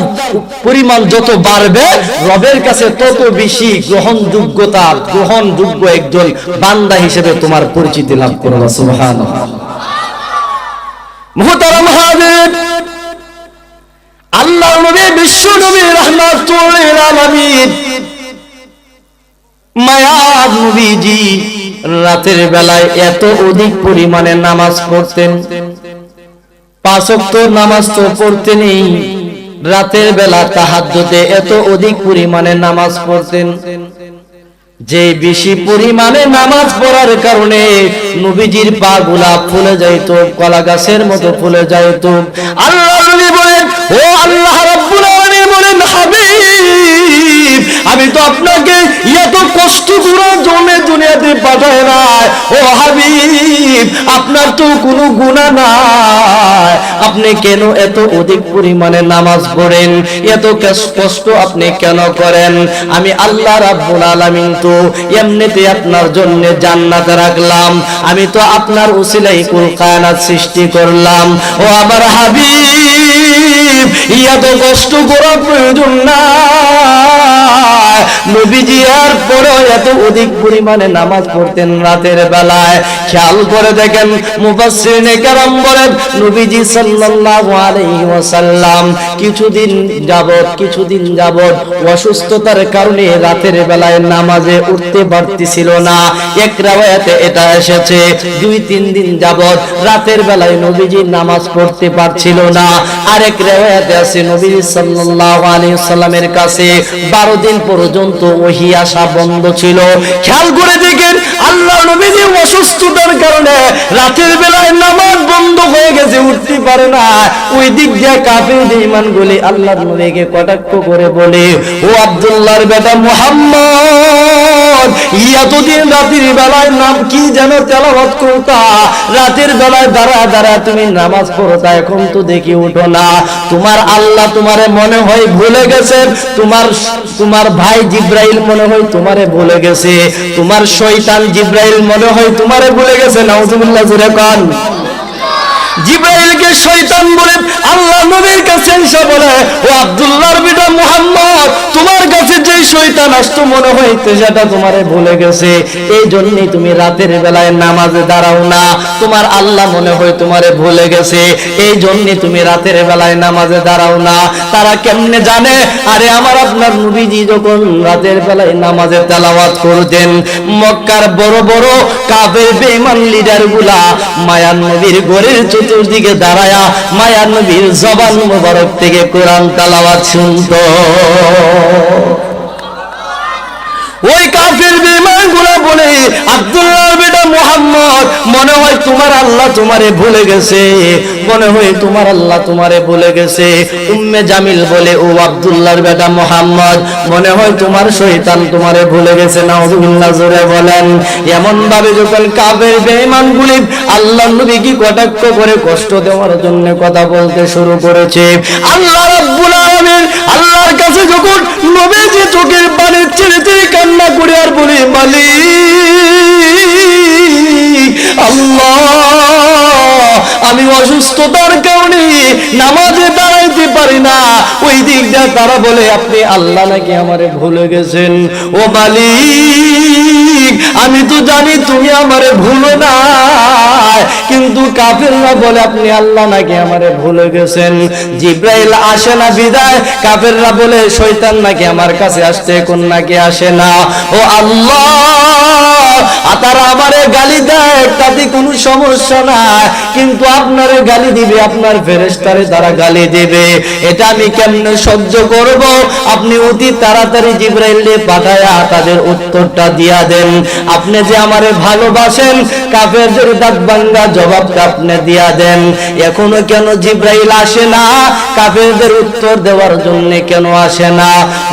পরিমাণ যত বাড়বে রবের কাছে তত বেশি গ্রহণযোগ্য একজন বান্দা হিসেবে তোমার পরিচিতি লাভ করবা। সুবহানাল্লাহ। মুহতারাম হাজির, আল্লাহর নবী, বিশ্ব নবী, রাহমাতুল লিল আলামিন, মায়ার নবীজি রাতের বেলায় এত অধিক পরিমাণে নামাজ পড়তেন। 5 ওয়াক্ত নামাজ তো পড়তেনই, রাতের বেলা তাহাজ্জুদে এত অধিক পরিমাণে নামাজ পড়তেন যে বেশি পরিমাণে নামাজ পড়ার কারণে নবীজির পা গুলা ফুলে যাইত, কলা গাছের মতো ফুলে যাইত। আল্লাহ নবী বলেন, ও আল্লাহ রাব্বুল আলামিন বলেন, হাবিব, আমি তো আপনাকে এত কষ্ট করে জমে দুনিয়াতে পাঠাই নাই। ও হাবিব, আপনার তো কোনো গুনাহ নাই, আপনি কেন এত অধিক পরিমাণে নামাজ পড়েন? এত কষ্ট আপনি কেন করেন? আমি আল্লাহ রাব্বুল আলামিন তো এমনিতে আপনার জন্য জান্নাত রাখলাম, আমি তো আপনার উসিলায় কুল কায়নাত সৃষ্টি করলাম। ও আমার হাবিব, এত কষ্ট করার প্রয়োজন নাই। নবীজি আর পরেও এত অধিক পরিমাণে নামাজ পড়তেন রাতের বেলায়। খেয়াল করে দেখেন, মুফাসসিরিনে কেরাম বলেন, নবীজি সাল্লাল্লাহু আলাইহি ওয়াসাল্লাম কিছুদিন যাবত অসুস্থতার কারণে রাতের বেলায় নামাজে উঠতে পারতেছিল না। এক riwayate এটা এসেছে 2-3 দিন যাবত রাতের বেলায় নবীজি নামাজ পড়তে পারছিল না। আরেক riwayate আছে নবী সাল্লাল্লাহু আলাইহি ওয়াসাল্লামের কাছে 12 দিন পর্যন্ত ওহী আসা বন্ধ ছিল। খেয়াল করে দেখেন, আল্লাহর নবীজি অসুস্থতার কারণে রাতের বেলায় নামাজ বন্ধ হয়ে গেছে, উঠতে পারে না। ওই দিক দিয়ে কাফির বেঈমানগুলি আল্লাহর নবীকে কটাক্ষ করে বলে, ও আব্দুল্লাহর বেটা মুহাম্মদ, মোহাম্মদ এতদিন রাতের বেলায় নাম কি যেন তেলাওয়াত করতা, রাতের বেলায় দাঁড়া দাঁড়া তুমি নামাজ পড়তা, এখন তো দেখি উঠো না। তোমার আল্লাহ তোমারে মনে হয় ভুলে গেছে, তোমার ভাই জিব্রাইল মনে হয় তোমারে ভুলে গেছে, তোমার শয়তান জিব্রাইল মনে হয় তোমারে ভুলে গেছে। নাউজুবিল্লাহ জোরে কোন। জিব্রাইলকে শয়তান বলে আল্লাহ নবীর কাছে এসে বলে, ও আব্দুল্লাহর বিটা মুহাম্মদ, তোমার কাছে যে শয়তান আসতো মনে হইতে সেটা তোমারে ভুলে গেছে, এই জন্যই তুমি রাতের বেলায় নামাজে দাঁড়াও না। তোমার আল্লাহ মনে হয় তোমারে ভুলে গেছে, এই জন্যই তুমি রাতের বেলায় নামাজে দাঁড়াও না। তারা কেমনে জানে? আরে আমার আপনার নবীজি যখন রাতের বেলায় নামাজে তেলাওয়াত করতেন, মক্কার বড় বড় কাফের বেঈমান লিডার গুলা মায়ার নবীর ঘরের চতুর্দিকে দাঁড়ায়া মায়ার নবীর জবান মোবারক থেকে কোরআন তেলাওয়াত শুনতো। ওই কাফের বেঈমানগুলো বলে, আব্দুল্লাহর বেটা মুহাম্মদ, মনে হয় তোমার আল্লাহ তোমারে ভুলে গেছে, মনে হয় তোমার আল্লাহ তোমারে ভুলে গেছে। উম্মে জামিল বলে, ও আব্দুল্লাহর বেটা মুহাম্মদ, মনে হয় তোমার শয়তান তোমারে ভুলে গেছে। নাউজুবিল্লাহ জোরে বলেন। এমন ভাবে যখন কাফের বেঈমানগুলি আল্লাহর নবীকে কটাক্ষ করে কষ্ট দেওয়ার জন্য কথা বলতে শুরু করেছে, আল্লাহ রাব্বুল আলামিন আল্লাহর কাছে যখন নবীজি চোখের পানি ছেড়ে ছেড়ে কান্না করে আর বলে, মালিক আল্লাহ, আমি অসুস্থতার কারণে নামাজে দাঁড়াইতে পারি না। ওই দিক দিয়ে তারা বলে, আপনি আল্লাহ নাকি আমারে ভুলে গেছেন। ও মালিক, আমি তো জানি তুমি আমারে ভুলো না, কিন্তু কাফেররা বলে আপনি আল্লাহ নাকি আমারে ভুলে গেছেন। জিব্রাইল আসে না বিদায় কাফেররা বলে শয়তান নাকি আমার কাছে আসছে, কোন নাকি আসে না। ও আল্লাহ, তারা আমারে গালি দেয়, তাতে কোনো সমস্যা না, কিন্তু আপনারে গালি দিবে, আপনার ফেরেশতারে তারা গালি দিবে, এটা আমি কেমনে সহ্য করব? আপনি অতি তাড়াতাড়ি জিব্রাইলকে পাঠায়া তাদের উত্তরটা দিয়া দেন। আপনি যে আমারে ভালোবাসেন, কাফেরদের দাঁত ভাঙা জবাবটা আপনি দিয়া দেন। এখনো কেন জিব্রাইল আসে না? কাফেরদের উত্তর দেওয়ার জন্য কেন আসে না?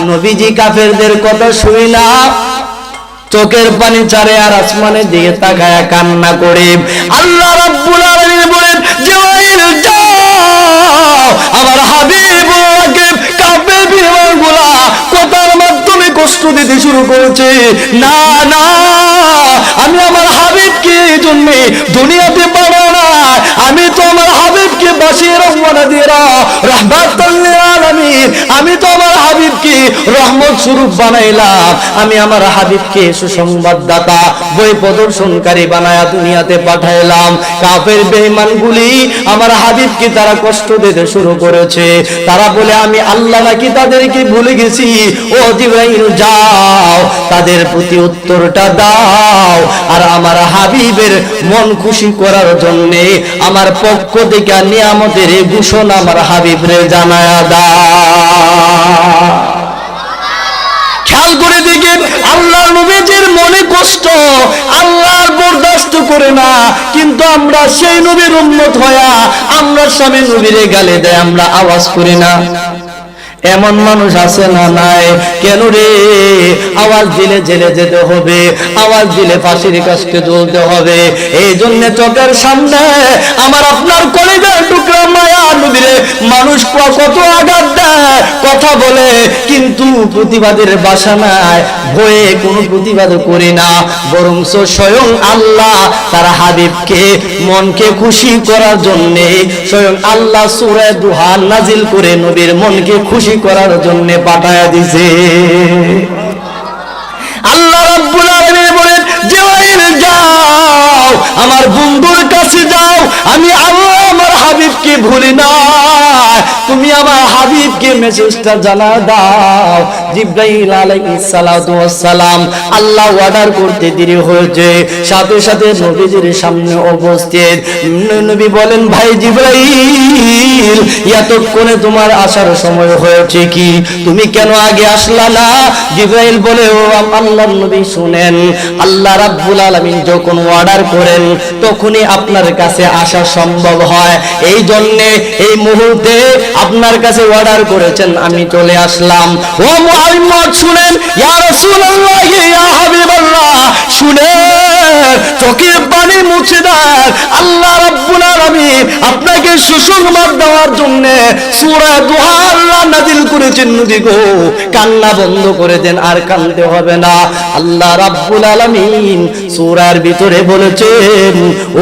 নবীজি কাফেরদের কথা শুই না, চোখের পানি চারে আর আসমানের দিকে তাকায়া কান্না করে আল্লাহ রাব্বুল আলামিন বলেন, জিব্রাইল যাও, আমার হাবিবকে কাফের বিমানগুলা কথার মাধ্যমে কষ্ট দিতে শুরু করেছে। না না, আমি আমার হাবিবকে এই জন্য দুনিয়াতে পাঠাও না, আমি তো আমার হাবিবকে বাসির রহমানা দিয়ে রাহমাতাল লিল আলামিন, আমি তো আমার হাবিবকে রহমত স্বরূপ বানাইলাম, আমি আমার হাবিবকে সুসংবাদদাতা বই প্রদর্শনকারী বানায়া দুনিয়াতে পাঠাইলাম। কাফের বেঈমানগুলি আমার হাবিবকে তারা কষ্ট দিতে শুরু করেছে। তারা বলে আমি আল্লাহ নাকি তাদেরকে ভুলে গেছি। ও জিব্রাইল যাও, তাদের প্রতি উত্তরটা দাও, আর আমার হাবিবের মন খুশি করার জন্য আমার পক্ষ থেকে নিয়ামতের ঘোষণা আমার হাবিবরে জানায়া দাও। খেয়াল করে দেখেন, আল্লাহর নবীজির মনে কষ্ট আল্লাহর বরদাস্ত করে না, কিন্তু আমরা সেই নবীর উম্মত হয়া আমরা স্বামী নবীরে গালে দেয়, আমরা আওয়াজ করি না। এমন মানুষ আছে না নাই? কেন রে? আওয়াজ দিলে জেলে যেতে হবে, আওয়াজ দিলে ফাঁসির কাস্টে ঝুলতে হবে। এই জন্য চোখের সামনে আমার আপনার কলিজার টুকরা মায়া নবীরে মানুষ কত আঘাত দেয়, কথা বলে, কিন্তু প্রতিবাদের বাসা নাই, ভয়ে কোনো প্রতিবাদ করি না। বরং স্বয়ং আল্লাহ তার হাবিবকে মনকে খুশি করার জন্য স্বয়ং আল্লাহ সূরা দুহা নাজিল করে নবীর মনকে খুশি করার জন্য পাঠায়া দিছে। আল্লাহ রাব্বুল আলামিন বলেন, জিব্রাইল যাও, আমার বন্ধুর কাছে যাও, আমি আল্লাহ আমার হাবিবকে ভুলি না, তুমি আমার হাবিবকে মেসেজটা জানা দাও। জিব্রাইল আলাইহিস সালাতু ওয়াস সালাম আল্লাহ অর্ডার করতে দেরি হয়েছে, সাথে সাথে নবীজির সামনে উপস্থিত। নবী বলেন, ভাই জিব্রাইল, এতক্ষণে তোমার আসার সময় হয়েছে কি? তুমি কেন আগে আসলা না? জিব্রাইল বলে, ও আল্লাহর নবী শুনেন, আল্লাহ রাব্বুল আলামিন যখন অর্ডার করেন তখনই আপনার কাছে আসা সম্ভব হয়। এই জন্য এই মুহূর্তে আপনার কাছে অর্ডার করেছেন, আমি চলে আসলাম। ও মুহাম্মদ শুনেন, ইয়া রাসূলুল্লাহ, ইয়া হাবিবাল্লাহ শুনেন, চোখের পানি মুছে দেন। আল্লাহ রাব্বুল আলামিন আপনাকে সুসংবাদ দেওয়ার জন্য সূরা দুহা আল্লাহ নাযিল করেছেন। নবী গো, কান্না বন্ধ করে দেন, আর কাঁদতে হবে না। আল্লাহ রাব্বুল আলামিন সূরার ভিতরে বলেছেন,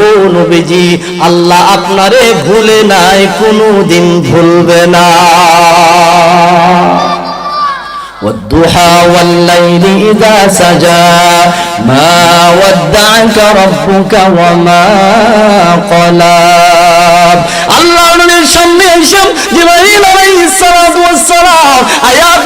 ও নবীজি, আল্লাহ আপনারে ভুলে নাই, কোনদিন ভুলবে না। والضحى والليل إذا سجى ما ودعك ربك وما قلى। আল্লাহ নবীর সামনে এসে জিবরাইল আলাইহিস সালাতু ওয়াস সালাম আয়াত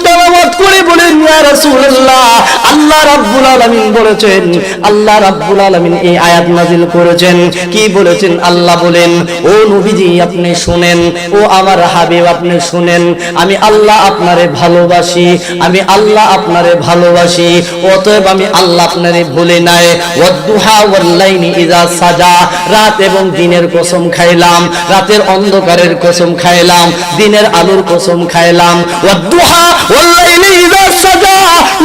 তেলাওয়াত করে বলেন, ইয়া রাসূলুল্লাহ, আল্লাহ রাব্বুল আলামিন বলেছেন, আল্লাহ রাব্বুল আলামিন এই আয়াত নাযিল করেছেন। কি বলেছেন? আল্লাহ বলেন, ও নবীজি আপনি শুনেন, ও আমার হাবিব আপনি শুনেন, আমি আল্লাহ আপনারে ভালোবাসি, আমি আল্লাহ আপনারে ভালোবাসি, অতএব আমি আল্লাহ আপনারে ভুলে নাই। ওয়াদ-দুহা ওয়াল-লাইলি ইযা সাজা, রাত এবং দিনের কসম খাইলাম, রাতের অন্ধকারের কসম খাইলাম, দিনের আলোর কসম খাইলাম। ওয়াদ-দুহা ওয়াল-লাইলি ইযা সাজা,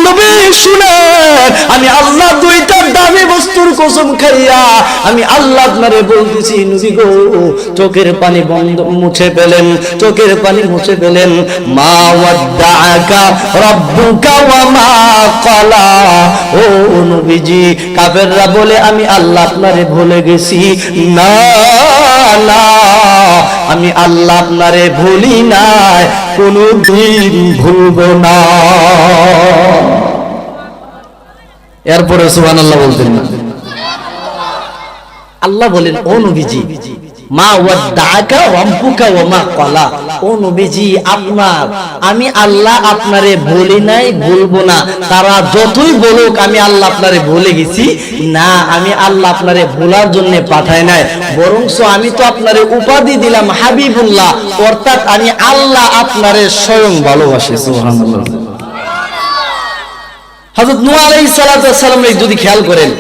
নবী শুনেন, আমি আল্লাহ দুইটা দামি বস্তুর কসম খাইয়া আমি আল্লাহ আপনারে বলতেছি, নবী গো, চোখের পানি বন্ধ মুছে ফেলেন, চোখের পানি মুছে ফেলেন। মা ওয়াদ্দাআকা রাব্বুকা ওয়া মা ক্বালা। ও নবীজি, কাফেররা বলে আমি আল্লাহ আপনারে ভুলে গেছি। না না, আমি আল্লাহ আপনারে ভুলি নাই, কোনদিন ভুলবো না। এরপরে সুবহানাল্লাহ বলতেন না। আল্লাহ বলেন, ও নবীজি, মা ওয়াদ্দাআকা রাব্বুকা ওয়া মা ক্বালা। ও নবীজি, আমি আল্লাহ আপনারে ভুলি নাই, ভুলবো না। তারা যতই বলুক আমি আল্লাহ আপনারে ভুলে গেছি, না, আমি আল্লাহ আপনারে ভোলার জন্য পাঠাই নাই, বরংস আমি তো আপনারে উপাধি দিলাম হাবিবুল্লাহ, অর্থাৎ আমি আল্লাহ আপনারে স্বয়ং ভালোবাসি। সুবহানাল্লাহ। হযরত নূহ আলাইহিস সালাতু ওয়াস সালাম যদি খেয়াল করেন,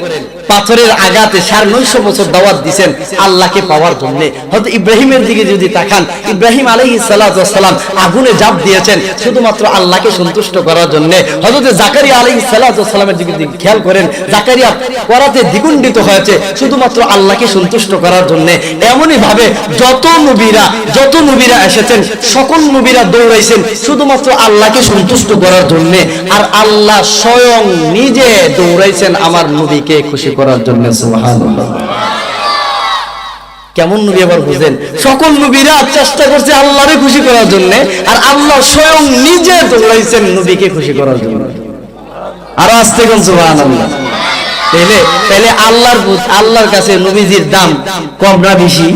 পাথরের আঘাতে 950 বছর দাওয়াত দিবেন আল্লাহকে পাওয়ার জন্য। হযরত ইব্রাহিমের দিকে যদি তাকান, ইব্রাহিম আলাইহিস সালাতু ওয়াস সালাম আগুনে ঝাঁপ দিয়েছেন শুধুমাত্র আল্লাহকে সন্তুষ্ট করার জন্য। হযরত জাকারিয়া আলাইহিস সালাতু ওয়াস সালামের দিকে খেয়াল করেন, জাকারিয়া পরাতে দ্বিগুণিত হয়েছে শুধুমাত্র আল্লাহকে সন্তুষ্ট করার জন্য। এমনই ভাবে যত নবীরা এসেছেন, সকল নবীরা দৌড়াইছেন শুধুমাত্র আল্লাহকে সন্তুষ্ট করার জন্য, আর আল্লাহ স্বয়ং নিজে দৌড়াইছেন আমার নবীকে খুশি করার জন্য। সুবহানাল্লাহ। কেমন নবী আবার বুঝেন, সকল নবীরা চেষ্টা করছে আল্লাহরে খুশি করার জন্য, আর আল্লাহ স্বয়ং নিজে দৌড়াইছেন নবীকে খুশি করার জন্য। আর আস্তে কোন সুবহানাল্লাহ। তাহলে আল্লাহর কাছে নবীজির দাম কম না বেশি?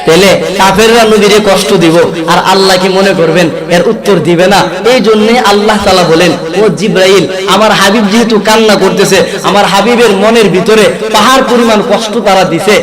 তাহলে কাফেররা নবীরে কষ্ট দিব, আর আল্লাহ কি মনে করবেন এর উত্তর দিবে না? এই জন্য আল্লাহ তাআলা বলেন, ও জিবরাইল, আমার হাবিব যেহেতু কান্না করতেছে, আমার হাবিবের মনের ভিতরে পাহাড় পরিমাণ কষ্ট তারা দিছে,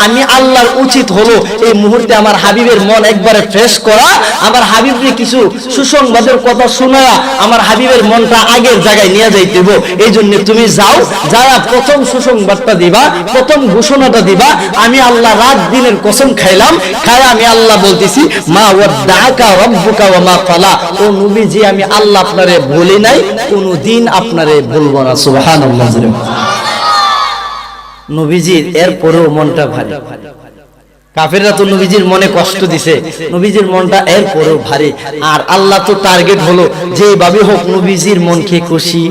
আমি আল্লাহর উচিত হলো এই মুহূর্তে আমার হাবিবের মন একবারে ফ্রেশ করা, আমার হাবিবকে কিছু সুসংবাদের কথা শোনায়া আমার হাবিবের মনটা আগের জায়গায় নিয়ে যাইতে হবে। এই জন্য তুমি যাও, যারা প্রথম সুসংবাদটা দিবা, প্রথম ঘোষণাটা দিবা, আমি আল্লাহ রাত দিনের কসম খাইলাম, খায় আমি আল্লাহ বলতেছি, মা ওয়াদ্দাআকা রাব্বুকা ওয়া মা ক্বালা। ও নবীজি, আমি আল্লাহ আপনারে ভুলি নাই, কোনদিন আপনারে ভুলবো না। সুবহানাল্লাহ। নবীজির এরপরেও মনটা ভারী। কাফেররা তো নবীজির মনে কষ্ট দিছে, নবীজির মনটা এরপরেও ভারী। আর আল্লাহ তো টার্গেট হলো যেভাবে হোক নবীজির মনকে খুশি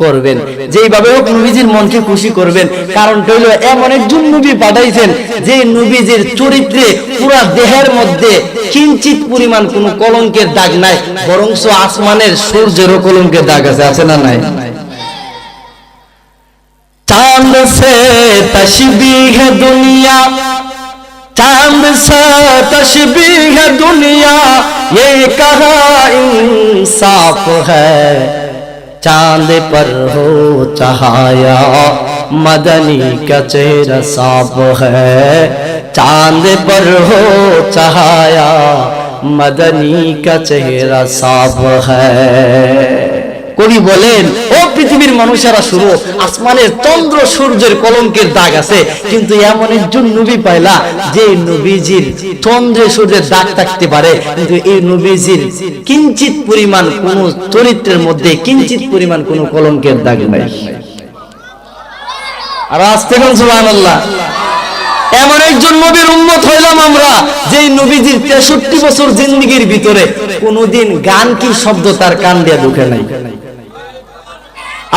করবেন, যেইভাবে হোক নবীজির মনকে খুশি করবেন। কারণ হইল এমন একজন নবী পাঠাইছেন যে নবীজির চরিত্রে পুরা দেহের মধ্যে কিঞ্চিত পরিমাণ কোনো কলঙ্কের দাগ নাই, বরংস আসমানের সূর্যেরও কলঙ্কের দাগ আছে না নাই? চাঁদ সে তশবীহ দুনিয়া, चांद सा तशबीह है दुनिया, ये कहा इंसाफ है, चांद पर हो चहाया मदनी का चेहरा साफ है, चांद पर हो चहाया मदनी का चेहरा साफ है। কবি বলেন, ও পৃথিবীর মানুষেরা শুনো, আসমানের চন্দ্র সূর্যের কলঙ্কের দাগ আছে, কিন্তু এমন একজন নবী পাইলা যে নবীজির চন্দ্রে সূর্যের দাগ থাকতে পারে, কিন্তু এই নবীজির কিঞ্চিত পরিমাণ কোন চরিত্রের মধ্যে কিঞ্চিত পরিমাণ কোন কলঙ্কের দাগ নাই। আর আস্তে বলুন সুবহানাল্লাহ। এমন একজন নবীর উম্মত হইলাম আমরা, যেই নবীজির 63 বছর জিন্দেগির ভিতরে কোনদিন গান কি শব্দ তার কান দিয়ে ঢুকে নাই।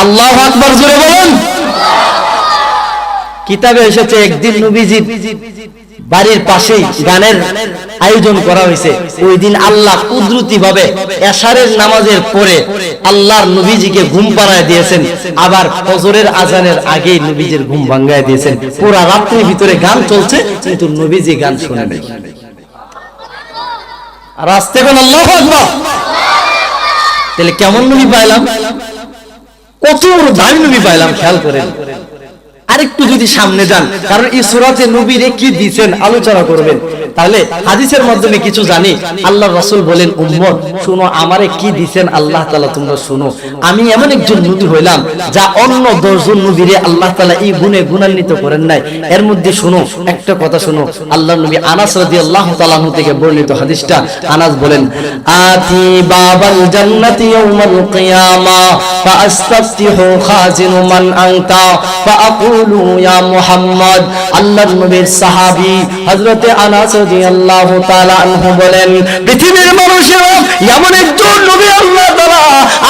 আল্লাহু আকবার, জোরে বলুন। কিতাবে এসেছে একদিন নবীজির বাড়ির পাশেই গানের আয়োজন করা হয়েছে। ওই দিন আল্লাহ কুদরতি ভাবে এশারের নামাজের পরে আল্লাহর নবীজিকে ঘুম পাড়ায় দিয়েছেন, আবার ফজরের আজানের আগেই নবীজির ঘুম ভাঙায় দিয়েছেন। পুরা রাত্রির ভিতরে গান চলছে, কিন্তু নবীজি গান শুনে নাই। আর আস্তে কোন আল্লাহু আকবার। তাহলে কেমন নবী পাইলাম, কত দামি নবী পাইলাম, খেয়াল করেন। আরেকটু যদি সামনে যান, কারণ এই সূরাতে নবীরে কি দিবেন আলোচনা করবেন, তাহলে হাদিসের মাধ্যমে কিছু জানি। আল্লাহর রাসূল বলেন, উম্মত শুনো আমারে কি দিবেন আল্লাহ তাআলা, তোমরা শুনো। আমি এমন একজন নবী হইলাম যা অন্য 10 জন নবীরে আল্লাহ তাআলা এই গুণে গুণান্বিত করেন নাই। এর মধ্যে শুনো, একটা কথা শুনো। আল্লাহর নবী আনাস রাদিয়াল্লাহু তাআলা আনহু থেকে বর্ণিত হাদিসটা, আনাস বলেন, আতি বাবাল জান্নাতি ইয়াউমাল কিয়ামা ফাআস্তাফতিহু খাজিনু মান আনতা ফাআকুলু ইয়া মুহাম্মদ। আল্লাহর নবীর সাহাবী হযরতে আনাস রাদিয়াল্লাহু তাআলা আনহু বলেন, পৃথিবীর মানুষেরা এমন একজন নবী আল্লাহ তাআলা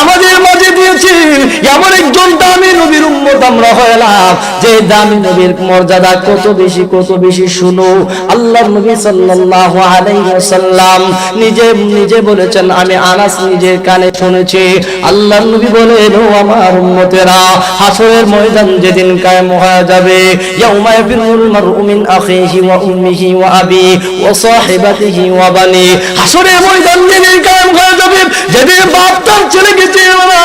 আমাদের মাঝে দিয়েছেন, এমন একজন দামি নবীর উম্মত আমরা হলাম, যে দামি নবীর মর্যাদা কত বেশি শুনো। আল্লাহর নবী সাল্লাল্লাহু আলাইহি ওয়াসাল্লাম নিজে বলেছেন, আমি আনাস নিজের কানে শুনেছি। আল্লাহর নবী বলেন, ও আমার উম্মতেরা, হাসরের ময়দান যেদিন কায়েম হয়ে যাবে, ইয়াউমা ইয়াফিরুল মারউ মিন আখিহি ওয়া উম্মিহি ওয়া আবিহি ওয়া সাহিবাতিহি ওয়া বানি। হাসরের ময়দান যেদিন কায়েম হয়ে যাবে, যেদিন বাপ তার ছেলেকে চিনবে না,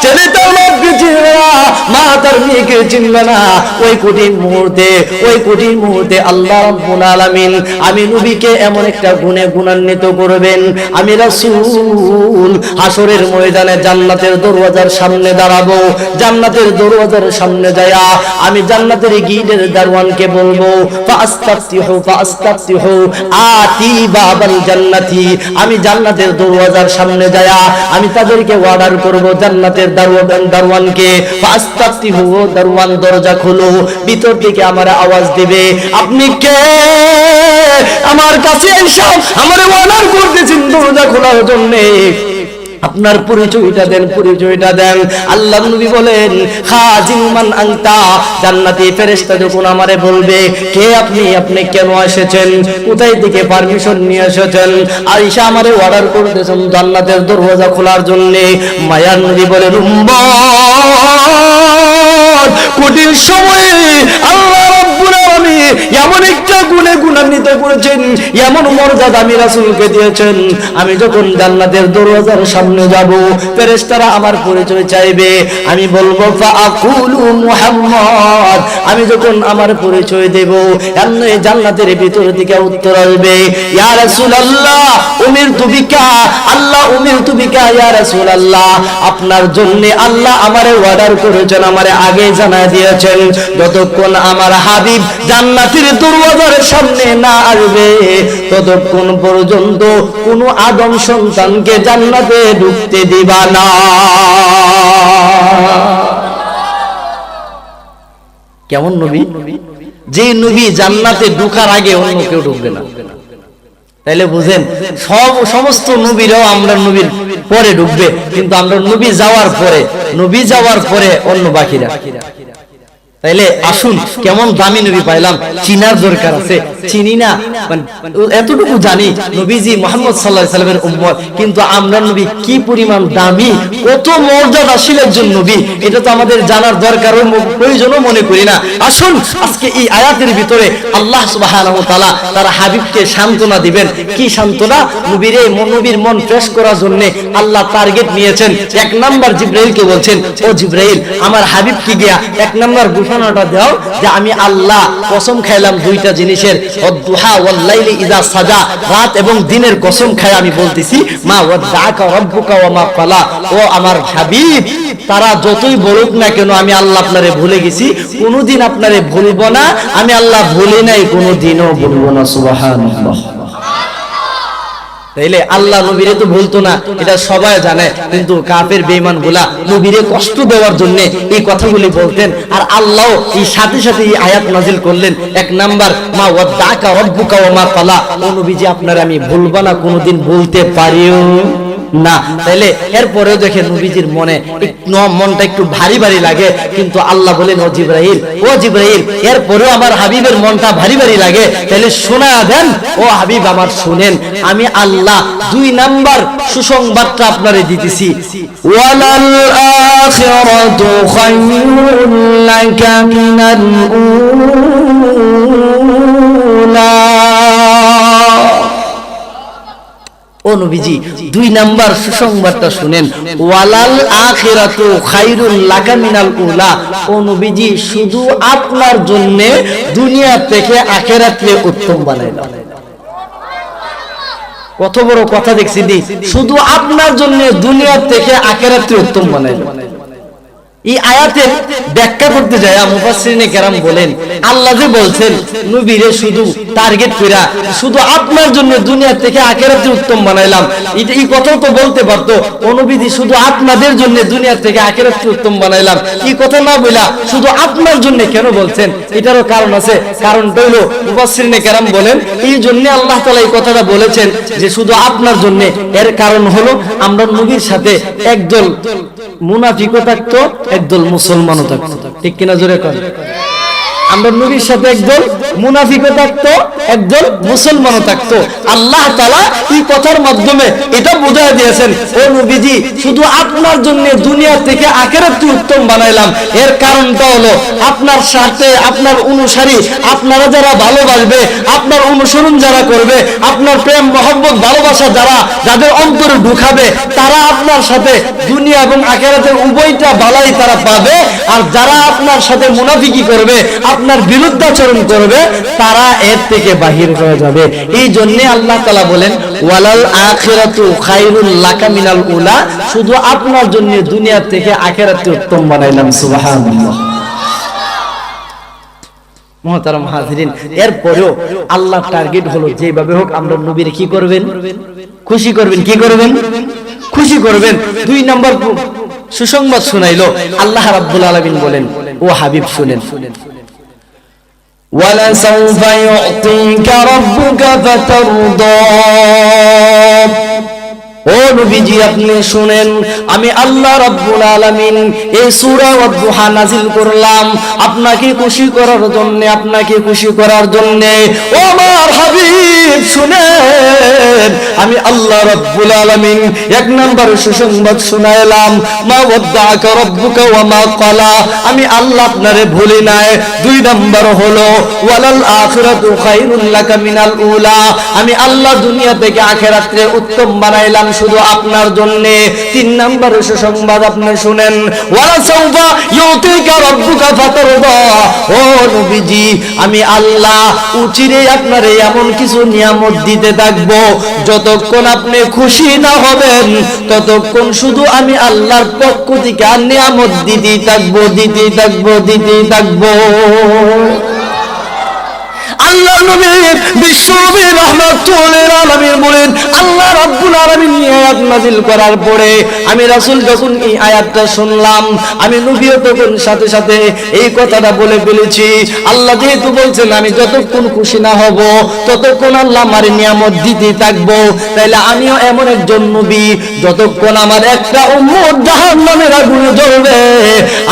ছেলে তার বাপকে চিনবে না, মা তার মেয়েকে চিনবে না, ওই কঠিন মুহূর্তে আল্লাহ রাব্বুল আলামিন আমি নবীকে এমন একটা গুণে গুণান্বিত করবেন। আমি রাসূল হাসরের ময়দানে জান্নাতের দরওয়াজার সামনে দাঁড়াবো। জান্নাতের দরওয়াজার সামনে যায়া আমি জান্নাতের গেটের দারওয়ানকে বলবো, ফাস্তাফতিহু আতি বাবাল জান্নাতি। আমি জান্নাতের দরওয়াজার সামনে যায়া আমি তাদেরকে অর্ডার করব, জান্নাতের দারওয়ানকে, ফাস্তাফতিহু, দারওয়ান দরজা খোলো। ভিতর থেকে আমার আওয়াজ দিবে, আপনি কে? আমার কাছে এসে আমারে অর্ডার করতেছেন দরজা খোলার জন্য, আপনার পরিচয়টা দেন। আল্লাহর নবী বলেন, খাজিন মান আনতা। জান্নাতি ফেরেশতা যখন আমারে বলবে, কে আপনি, আপনি কেন এসেছেন, কোথায় থেকে পারমিশন নিয়ে এসেছেন, আয়েশা আমারে অর্ডার করতেছেন জান্নাতের দরওয়াজা খোলার জন্য। মায়ার নবী বলেন, উম্মত, কঠিন সময়ে আল্লাহ রাব্বুল আলামিন এমন একটা গুণে গুণান্বিত করেছেন, এমন মর্যাদা আমি রাসূলকে দিয়েছেন। আমি যখন জান্নাতের দরওয়াজার সামনে যাব, ফেরেশতারা আমার পরিচয় চাইবে, আমি বলবো ফাআকুলু মুহাম্মদ। আমি যখন আমার পরিচয় দেব, এমনি জান্নাতের ভিতর থেকে উত্তর আসবে, ইয়া রাসূলুল্লাহ উমিরতু বিকা, আল্লাহ উমিরতু বিকা ইয়া রাসূলুল্লাহ, আপনার জন্য আল্লাহ আমারে অর্ডার করেছেন, আমারে আগে জানা দিয়েছেন। যতক্ষণ আমার হাবিব জান্নাতের দরওয়াজার সামনে না আসবে, ততক্ষণ পর্যন্ত কোন আদম সন্তানকে জান্নাতে ঢুকতে দিবা না। কেমন নবী? যে নবী জান্নাতে ঢোকার আগে অন্য কেউ ঢুকবে না। তাইলে বুঝেন, সমস্ত নবীরাও আমরা নবীর পরে ঢুকবে, কিন্তু আমরা নবী যাওয়ার পরে অন্য বাকিরা। তাইলে আসুন, কেমন দামি নবী পাইলাম, চিনার দরকার আছে। চিনি না, এতটুকু জানি নবীজি মুহাম্মদ সাল্লাল্লাহু আলাইহি সাল্লামের উম্মত, কিন্তু আমরা নবী কি পরিমাণ দামি, কত মর্যাদাশীল একজন নবী, এটা তো আমাদের জানার দরকার ও প্রয়োজনও মনে করি না। আসুন, আজকে এই আয়াতের ভিতরে আল্লাহ সুবহানাহু ওয়া তাআলা তার হাবিবকে সান্ত্বনা দিবেন। কি সান্ত্বনা? নবীর মন ফ্রেশ করার জন্য আল্লাহ টার্গেট নিয়েছেন। 1 নাম্বার জিবরাইলকে বলছেন, ও জিবরাইল, আমার হাবিবকে গিয়া 1 নাম্বার ঘোষণাটা দাও যে আমি আল্লাহ কসম খাইলাম দুইটা জিনিসের, ওয়াদ-দুহা ওয়াল-লাইলি ইযা সাজা, রাত এবং দিনের কসম খাই আমি বলতেছি, মা ওয়াদ্দাকা রাব্বুকা ওয়া মা ক্বালা, ও আমার হাবিব তারা যতই বলুক না কেন আমি আল্লাহ আপনারে ভুলে গেছি, কোনোদিন আপনারে ভুলবো না, আমি আল্লাহ ভুলি নাই, কোনোদিনও ভুলবো না। সুবহানাল্লাহ। তাইলে আল্লাহ নবীরে তো ভুলতো না, এটা সবাই জানে, কিন্তু কাফের বেঈমান গুলা নবীরে কষ্ট দেওয়ার জন্য এই কথাগুলি বলতেন। আর আল্লাহ এই সাথে সাথে এই আয়াত নাজিল করলেন, এক নাম্বার, মা ওয়াদ্দাকা রাব্বুকা ওয়া মা ক্বালা, ও নবীজি আপনারে আমি ভুলবো না, কোনোদিন বলতে পারিও না। তাইলে এরপরেও দেখেন নবীজির মনটা একটু ভারী ভারী লাগে, কিন্তু আল্লাহ বলেন, ও জিবরাইল এরপরেও আমার হাবিবের মনটা ভারী ভারী লাগে, তাইলে শোনা দেন ও হাবিব আমার, শুনেন আমি আল্লাহ 2 নাম্বার সুসংবাদটা আপনারে দিতেছি, ওয়ালাল আখিরাতু খায়রুল লাকা মিনাল উলা। ও নবীজি 2 নাম্বার সুসংবাদটা শুনেন, ওয়ালাল আখিরাতু খায়রুল লাকা মিনাল উলা। ও নবীজি শুধু আপনার জন্য দুনিয়া থেকে আখিরাতকে উত্তম বানাইলাম। কত বড় কথা দেখছি, শুধু আপনার জন্য দুনিয়া থেকে আখিরাতকে উত্তম বানাইলাম। এই আয়াতের ব্যাখ্যা করতে যায় মুফাসসিরিনে কেরাম বলেন, আল্লাহ যে বলছেন নবীরে শুধু টার্গেট কইরা শুধু আপনার জন্য দুনিয়া থেকে আখিরাতে উত্তম বানাইলাম, এই কথাও তো বলতে পারতো ও নবীজি শুধু আপনাদের জন্য দুনিয়া থেকে আখিরাতে উত্তম বানাইলাম, এই কথা না বলা শুধু আপনার জন্য কেন বলছেন? এটারও কারণ আছে। কারণটা হলো মুফাসসিরিনে কেরাম বলেন, এই জন্য আল্লাহ তাআলা এই কথাটা বলেছেন যে শুধু আপনার জন্য। এর কারণ হলো আমরা নবীর সাথে একদল মুনাফিকও থাকতো, একদল মুসলমানও থাকতো, ঠিক কিনা জোরে কর। আমরা নবীর সাথে একদল মুনাফিকও থাকতো, একদল মুসলমানও থাকতো। আল্লাহ তাআলা এই কথার মাধ্যমে এটা বোঝায় দিয়েছেন, ও নবীজি শুধু আপনার জন্য দুনিয়া থেকে আখিরাতকে উত্তম বানাইলাম। এর কারণটা হলো আপনার সাথে আপনার অনুসারী, আপনারা যারা ভালোবাসবে, আপনার অনুসরণ যারা করবে, আপনার প্রেম মহব্বত ভালোবাসা যাদের অন্তরে ঢুকাবে, তারা আপনার সাথে দুনিয়া এবং আখিরাতের উভয়টা ভালাই তারা পাবে। আর যারা আপনার সাথে মুনাফিকি করবে, আপনার বিরুদ্ধাচরণ করবে, তারা এর থেকে বাহির হয়ে যাবে। এই জন্য আল্লাহ তাআলা বলেন, ওয়ালাল আখিরাতু খায়রুল লাকা মিনাল উলা, শুধু আপনার জন্য দুনিয়া থেকে আখিরাতকে উত্তম বানাইলাম। সুবহানাল্লাহ। মুহতারাম হাজিরিন, এরপরেও আল্লাহর টার্গেট হলো যেভাবে হোক আমরা নবীর কি করবেন? খুশি করবেন। কি করবেন? খুশি করবেন। 2 নাম্বার সুসংবাদ শুনাইলো আল্লাহ রাব্বুল আলামিন বলেন, ও হাবিব শুনেন, وَلَسَوْفَ يُعْطِيكَ رَبُّكَ فَتَرْضَى। ও নবীজি আপনি শুনেন, আমি আল্লাহ রাব্বুল আলামিন এই সূরা ওয়াদ-দুহা নাযিল করলাম আপনাকে খুশি করার জন্য, আপনাকে খুশি করার জন্য। ও আমার হাবিব শুনেন, আমি আল্লাহ রাব্বুল আলামিন 1 নাম্বার সুসংবাদ শুনাইলাম, মা ওয়াদ্দাকা রাব্বুকা ওয়া মা ক্বালা, আমি আল্লাহ আপনারে ভুলি নাই। 2 নাম্বার হলো ওয়ালাল আখিরাতু খায়রুল লাকা মিনাল উলা, আমি আল্লাহ দুনিয়া থেকে আখিরাতকে উত্তম বানাইলাম শুধু আপনার জন্য। 3 নাম্বার সুসংবাদ আপনি শুনেন, ওয়ালাসাউফা ইউতিকা রাব্বুকা ফাতারদা। ও নবীজি আমি আল্লাহ উচিরে আপনারে এমন কিছু নিয়ামত দিতে থাকবো, যতক্ষণ আপনি খুশি না হবেন ততক্ষণ শুধু আমি আল্লাহর পক্ষ থেকে নিয়ামত দিতেই থাকবো। আল্লাহ নবী বিশ্বনবী রাহমাতুল লিল আলামিন বলেন, আল্লাহ রাব্বুল আলামিন এই আয়াত নাযিল করার পরে আমি রাসূল যখন এই আয়াতটা শুনলাম, আমি নবীও তখন সাথে সাথে এই কথাটা বলে ফেলেছি। আল্লাহ যেহেতু বলছেন আমি যতক্ষণ খুশি না হব ততক্ষণ আল্লাহ আমার নিয়ামত দিতে থাকবো, তাইলে আমিও এমন একজন নবী যতক্ষণ আমার একটা উম্মত জাহান্নামের আগুনে জ্বলবে,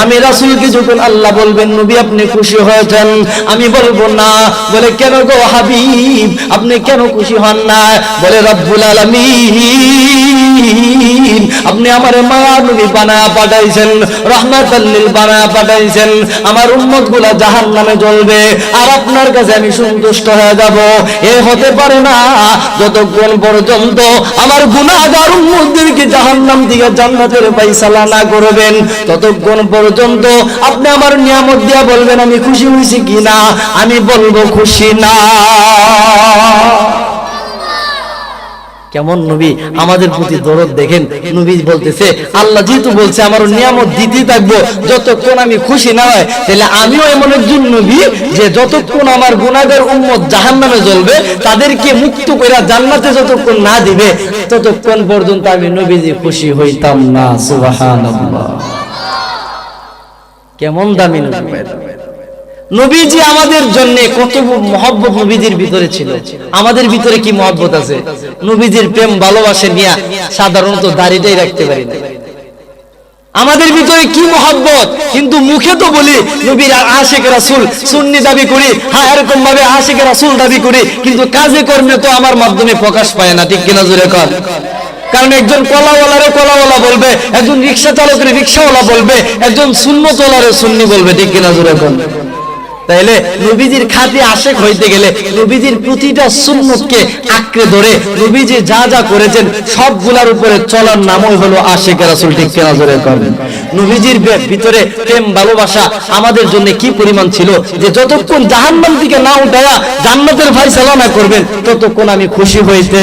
আমি রাসূলকে যখন আল্লাহ বলবেন নবী আপনি খুশি হয়েছেন, আমি বলবো না, বলে বলে কেন গো হাবিব, আপনি কেন খুশি হন না? বলে রব্বুল আলামিন আপনি আমারে মায়া নবী বানায়া পাঠাইছেন, রাহমাতাল লিল বানায়া পাঠাইছেন, আমার উম্মতগুলা জাহান্নামে জ্বলবে আর আপনার কাছে আমি সন্তুষ্ট হয়ে যাব। এ হতে পারে না যতক্ষণ পর্যন্ত আমার গুনাহগার উম্মতদেরকে জাহান্নাম থেকে জান্নাতের ফয়সালা না করবেন, ততক্ষণ পর্যন্ত আপনি আমার নিয়ামত দিয়া বলবেন আমি খুশি হইছি কিনা? আমি বলবো খুশি না। কেমন নবী, আমাদের প্রতি দরদ দেখেন। নবী বলতেছে আল্লাহ যেহেতু বলছে আমার নিয়ামত দিতে থাকবো যতক্ষণ আমি খুশি না হয়, তাহলে আমিও এমন একজন নবী যে যতক্ষণ আমার গুনাহগার উম্মত জাহান্নামে জ্বলবে তাদেরকে মুক্ত করে জান্নাতে যতক্ষণ না দিবে ততক্ষণ পর্যন্ত আমি নবীজি খুশি হইতাম না। সুবহানাল্লাহ, কেমন দামি নবী। নবীজি আমাদের জন্য কত মহব্বত নবীজির ভিতরে ছিল। আমাদের ভিতরে কি মহব্বত আছে? নবীজির প্রেম ভালোবাসা নিয়ে সাধারণত দাড়িটাই রাখতে পারি না। আমাদের ভিতরে কি মহব্বত, কিন্তু মুখে তো বলি নবীর আশিক রাসূল সুন্নি দাবি করি, হ্যাঁ এরকম ভাবে আশিক রাসূল দাবি করি, কিন্তু কাজে কর্মে তো আমার মাধ্যমে প্রকাশ পায় না। ঠিক কিনা জোরে কর? কারণ একজন কলাওয়ালারে কলাওয়ালা বলবে, একজন রিকশা চালকের রিকশাওয়ালা বলবে, একজন সুন্নতওয়ালারে সুন্নি বলবে। ঠিক কিনা জোরে কর? তাইলে নবীজির খাঁটি আশিক হইতে গেলে নবীজির প্রতিটা সুন্নতকে আঁকড়ে ধরে নবীজি যা যা করেছেন সবগুলার উপরে চলার নামই হলো আশিক রাসূল। ঠিক কিনা জোরে করেন? নবীজির ভিতরে প্রেম ভালোবাসা আমাদের জন্য কি পরিমাণ ছিল যে যতক্ষণ জাহান্নাম থেকে না উঠায়া জান্নাতের ফয়সালা না করবেন ততক্ষণ আমি খুশি হইতে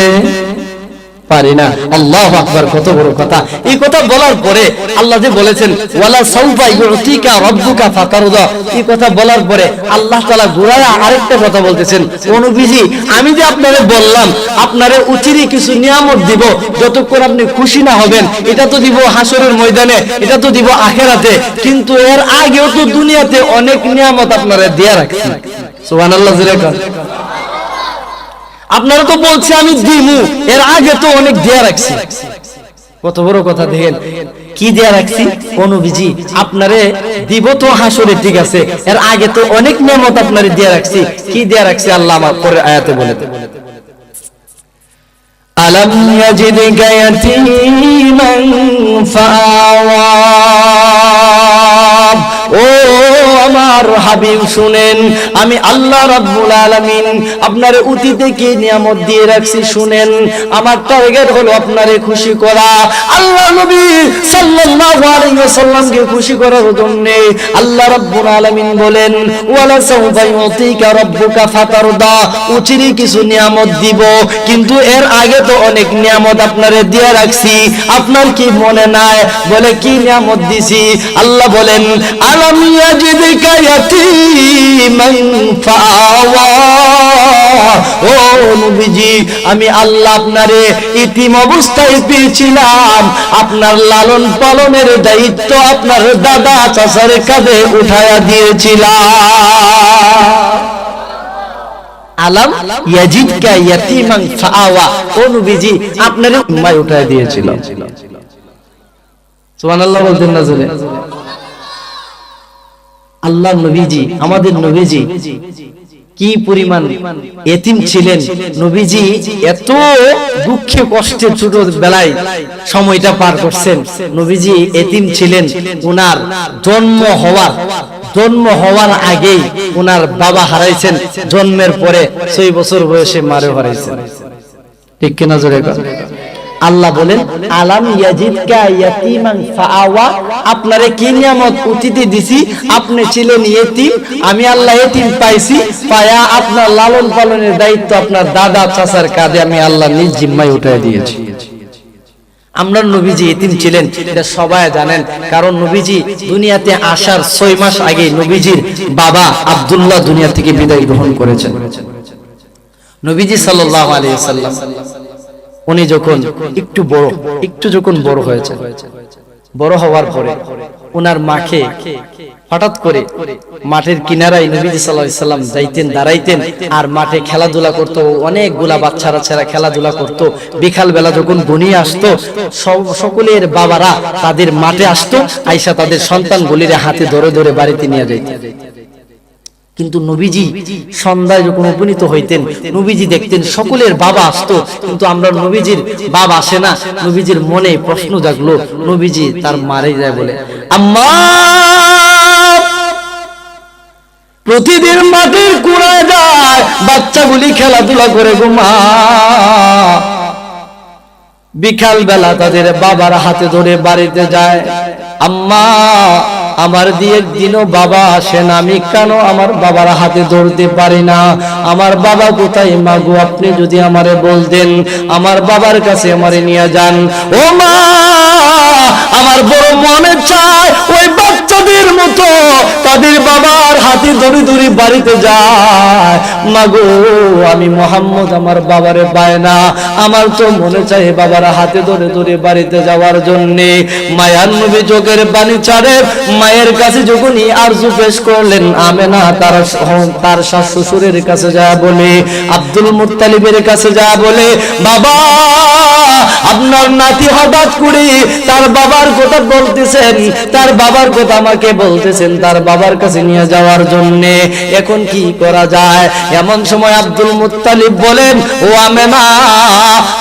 পারি না। আল্লাহু আকবার, কত বড় কথা। এই কথা বলার পরে আল্লাহ যে বলেছেন ওয়ালা সাউফা ইউতিকা রাব্বুকা ফাতারদা, এই কথা বলার পরে আল্লাহ তাআলা ঘুরায়া আরেকটা কথা বলতেছেন, ও নবীজি আমি যে আপনারে বললাম আপনারে উচিরই কিছু নিয়ামত দিব, যতক্ষণ আপনি খুশি না হবেন এটা তো দিব হাসরের ময়দানে, এটা তো দিব আখিরাতে, কিন্তু এর আগেও তো দুনিয়াতে অনেক নিয়ামত আপনারে দেয়া রাখছি। সুবহানাল্লাহ জোরে কর। আপনারা তো বলছে আমি দিমু, এর আগে তো অনেক দেয়া রাখছি। কত বড় কথা দেখেন, কি দেয়া রাখছি? কোন নবীজি আপনারে দিব তো হাসরে, ঠিক আছে, এর আগে তো অনেক নিয়ামত আপনারে দেয়া রাখছি। কি দেয়া রাখছি আল্লাহ আমার পরে আয়াতে বলে দেন, আলাম ইয়াজিদকা ইয়াতীমান ফাআওয়া। ও আমার হাবিব শুনেন, আমি আল্লাহ রাব্বুল আলামিন আপনারে অতীতে কি নিয়ামত দিয়ে রাখছি শুনেন। আমার টার্গেট হলো আপনারে খুশি করা। আল্লাহ নবী সাল্লাল্লাহু আলাইহি ওয়াসাল্লামকে খুশি করার জন্য আল্লাহ রাব্বুল আলামিন বলেন ওয়ালা সাউফা ইউতিকা রাব্বুকা ফাতারদা, উচিরই কিছু নিয়ামত দিব, কিন্তু এর আগে তো অনেক নিয়ামত আপনারে দিয়ে রাখছি। আপনার কি মনে নাই? বলে কি নিয়ামত দিছি? আল্লাহ বলেন আলাম ইয়াজিদকা ইয়াতীমান ফাআওয়া। ও নবীজি আমি আল্লাহ আপনারে ইতিম অবস্থায় পেয়েছিলাম, আপনার লালন পালনের দায়িত্ব আপনার দাদা চাচার কাঁধে উঠায়া দিয়েছিলাম। আলাম ইয়াজিদকা ইয়াতীমান ফাআওয়া, ও নবীজি আপনারে উম্মায় উঠায়া দিয়েছিলাম। সুবহানাল্লাহ বলতেন না জোরে? আল্লাহ নবীজি আমাদের নবীজি কি পরিমাণ এতিম ছিলেন। নবীজি এত দুঃখে কষ্টে ছোট বেলায় সময়টা পার করছেন। নবীজি এতিম ছিলেন, উনার জন্ম হওয়ার আগেই উনার বাবা হারাইছেন, জন্মের পরে 6 বছর বয়সে মারে হারাইছেন। ঠিক কিনা জোরে কর? আল্লাহ বলেন আলাম ইয়াজিদকা ইয়াতীমান ফাআওয়া, আপনারে কি নিয়ামত অতীতে দিছি? আপনি ছিলেন ইতিম, আমি আল্লাহ ইতিম পাইছি, পায়া আপনার লালন পালনের দায়িত্ব আপনার দাদা চাচার কাঁধে আমি আল্লাহ নিজ জিম্মায় উঠায় দিয়েছি। আমরা নবীজি ইতিম ছিলেন এটা সবাই জানেন, কারণ নবীজি দুনিয়াতে আসার 6 মাস আগে নবীজির বাবা আব্দুল্লাহ দুনিয়া থেকে বিদায় গ্রহণ করেছেন। নবীজি সাল্লাল্লাহু আলাইহি ওয়াসাল্লাম উনি যখন একটু বড় হয়েছে, বড় হওয়ার পরে ওনার মাকে হঠাৎ করে মাঠের কিনারায় নবীজি সাল্লাল্লাহু আলাইহি ওয়াসাল্লাম যাইতেন, দাঁড়াইতেন আর মাঠে খেলাধুলা করতো। অনেকগুলা বাচ্চারা ছেড়া খেলাধুলা করতো। বিকাল বেলা যখন ঘনিয়ে আসতো সকলের বাবারা তাদের মাঠে আসতো, আইসা তাদের সন্তানগুলির হাতে ধরে ধরে বাড়িতে নিয়ে যাইত। কিন্তু নবীজি সন্ধ্যায় যখন উপনীত হইতেন, নবীজি দেখতেন সকলের বাবা আসতো, কিন্তু আমরা নবীজির বাবা আসে না। নবীজির মনে প্রশ্ন জাগলো, নবীজি তার মারে যায় বলে, আম্মা প্রতিদিন মাটির কুড়ায় যায়, বাচ্চাগুলি খেলাধুলা করে ঘুমা, বিকাল বেলা তাদের বাবার হাতে ধরে বাড়িতে যায়। আম্মা আমার দিয়ে একদিনও বাবা আসে না, আমি কেন আমার বাবার হাতে ধরতে পারি না? আমার বাবা কোথায় মাগো, আপনি যদি আমারে বলতেন, আমার বাবার কাছে আমারে নিয়ে যান। ও মা, আমার বড় মনে চায় ওই বাচ্চাদের মতো তাদের বাবার হাতে ধরে ধরে বাড়িতে যায়। মাগো আমি মোহাম্মদ আমার বাবারে পায় না, আমার তো মনে চায় বাবার হাতে ধরে ধরে বাড়িতে যাওয়ার জন্যে। মায়ার নবী চোখের পানি ছাড়ে মায়ের কাছে যখনই আরজু পেশ করলেন, আমেনা তার শাশ শ্বশুরের কাছে যায় বলে, আব্দুল মুত্তালিবের কাছে যায় বলে, বাবা আপনার নাতি হঠাৎ করে তার বাবার কথা বলতেছেন, তার বাবার কথা আমাকে বলতেছেন তার বাবার কাছে নিয়ে যাওয়ার জন্যে, এখন কি করা যায়? এমন সময় আব্দুল মুত্তালিব বলেন, ও আমেনা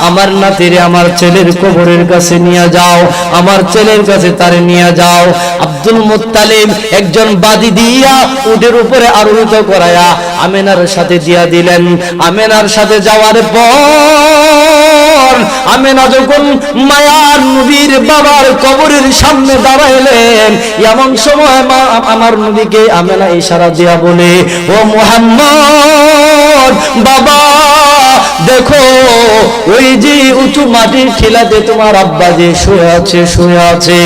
আমার নাতিরে আমার ছেলের কবরের কাছে নিয়ে যাও, আমার ছেলের কাছে তারে নিয়ে যাও। আব্দুল মুত্তালিব একজন বাদী দিয়া উটের উপরে আরোহিত করায়া আমেনার সাথে দিয়া দিলেন। আমেনার সাথে যাওয়ার পর আমেনা যখন মায়ার নবীর বাবার কবরের সামনে দাঁড়াইলেন, এমন সময় আমার নবীকে আমেনা ইশারা দিয়া বলে, ও মুহাম্মদ বাবা দেখো ওই যে উঁচু মাটির ঠেলাতে তোমার আব্বা যে শুয়ে আছে, শুয়ে আছে।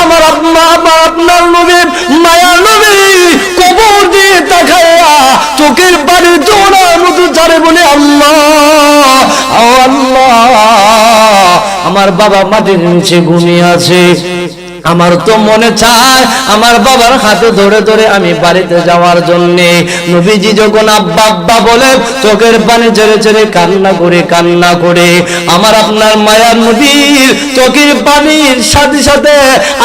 আমার আম্মা আমার আপনার নবী মায়ার নবী কবর দিয়ে তাকায়া চোখের পানি জোড়ার মতো ছাড়ে বলে, আল্লাহ আল্লাহ আমার বাবা মাটির নিচে ঘুমিয়ে আছে। আমার তো মনে চায় আমার বাবার হাতে ধরে ধরে আমি বাড়িতে যাওয়ার জন্যে। নবীজি যখন আব্বা আব্বা বলে চোখের পানি ছেড়ে ছেড়ে কান্না করে আমার আপনার মায়ার নবীর চোখের পানির সাথে সাথে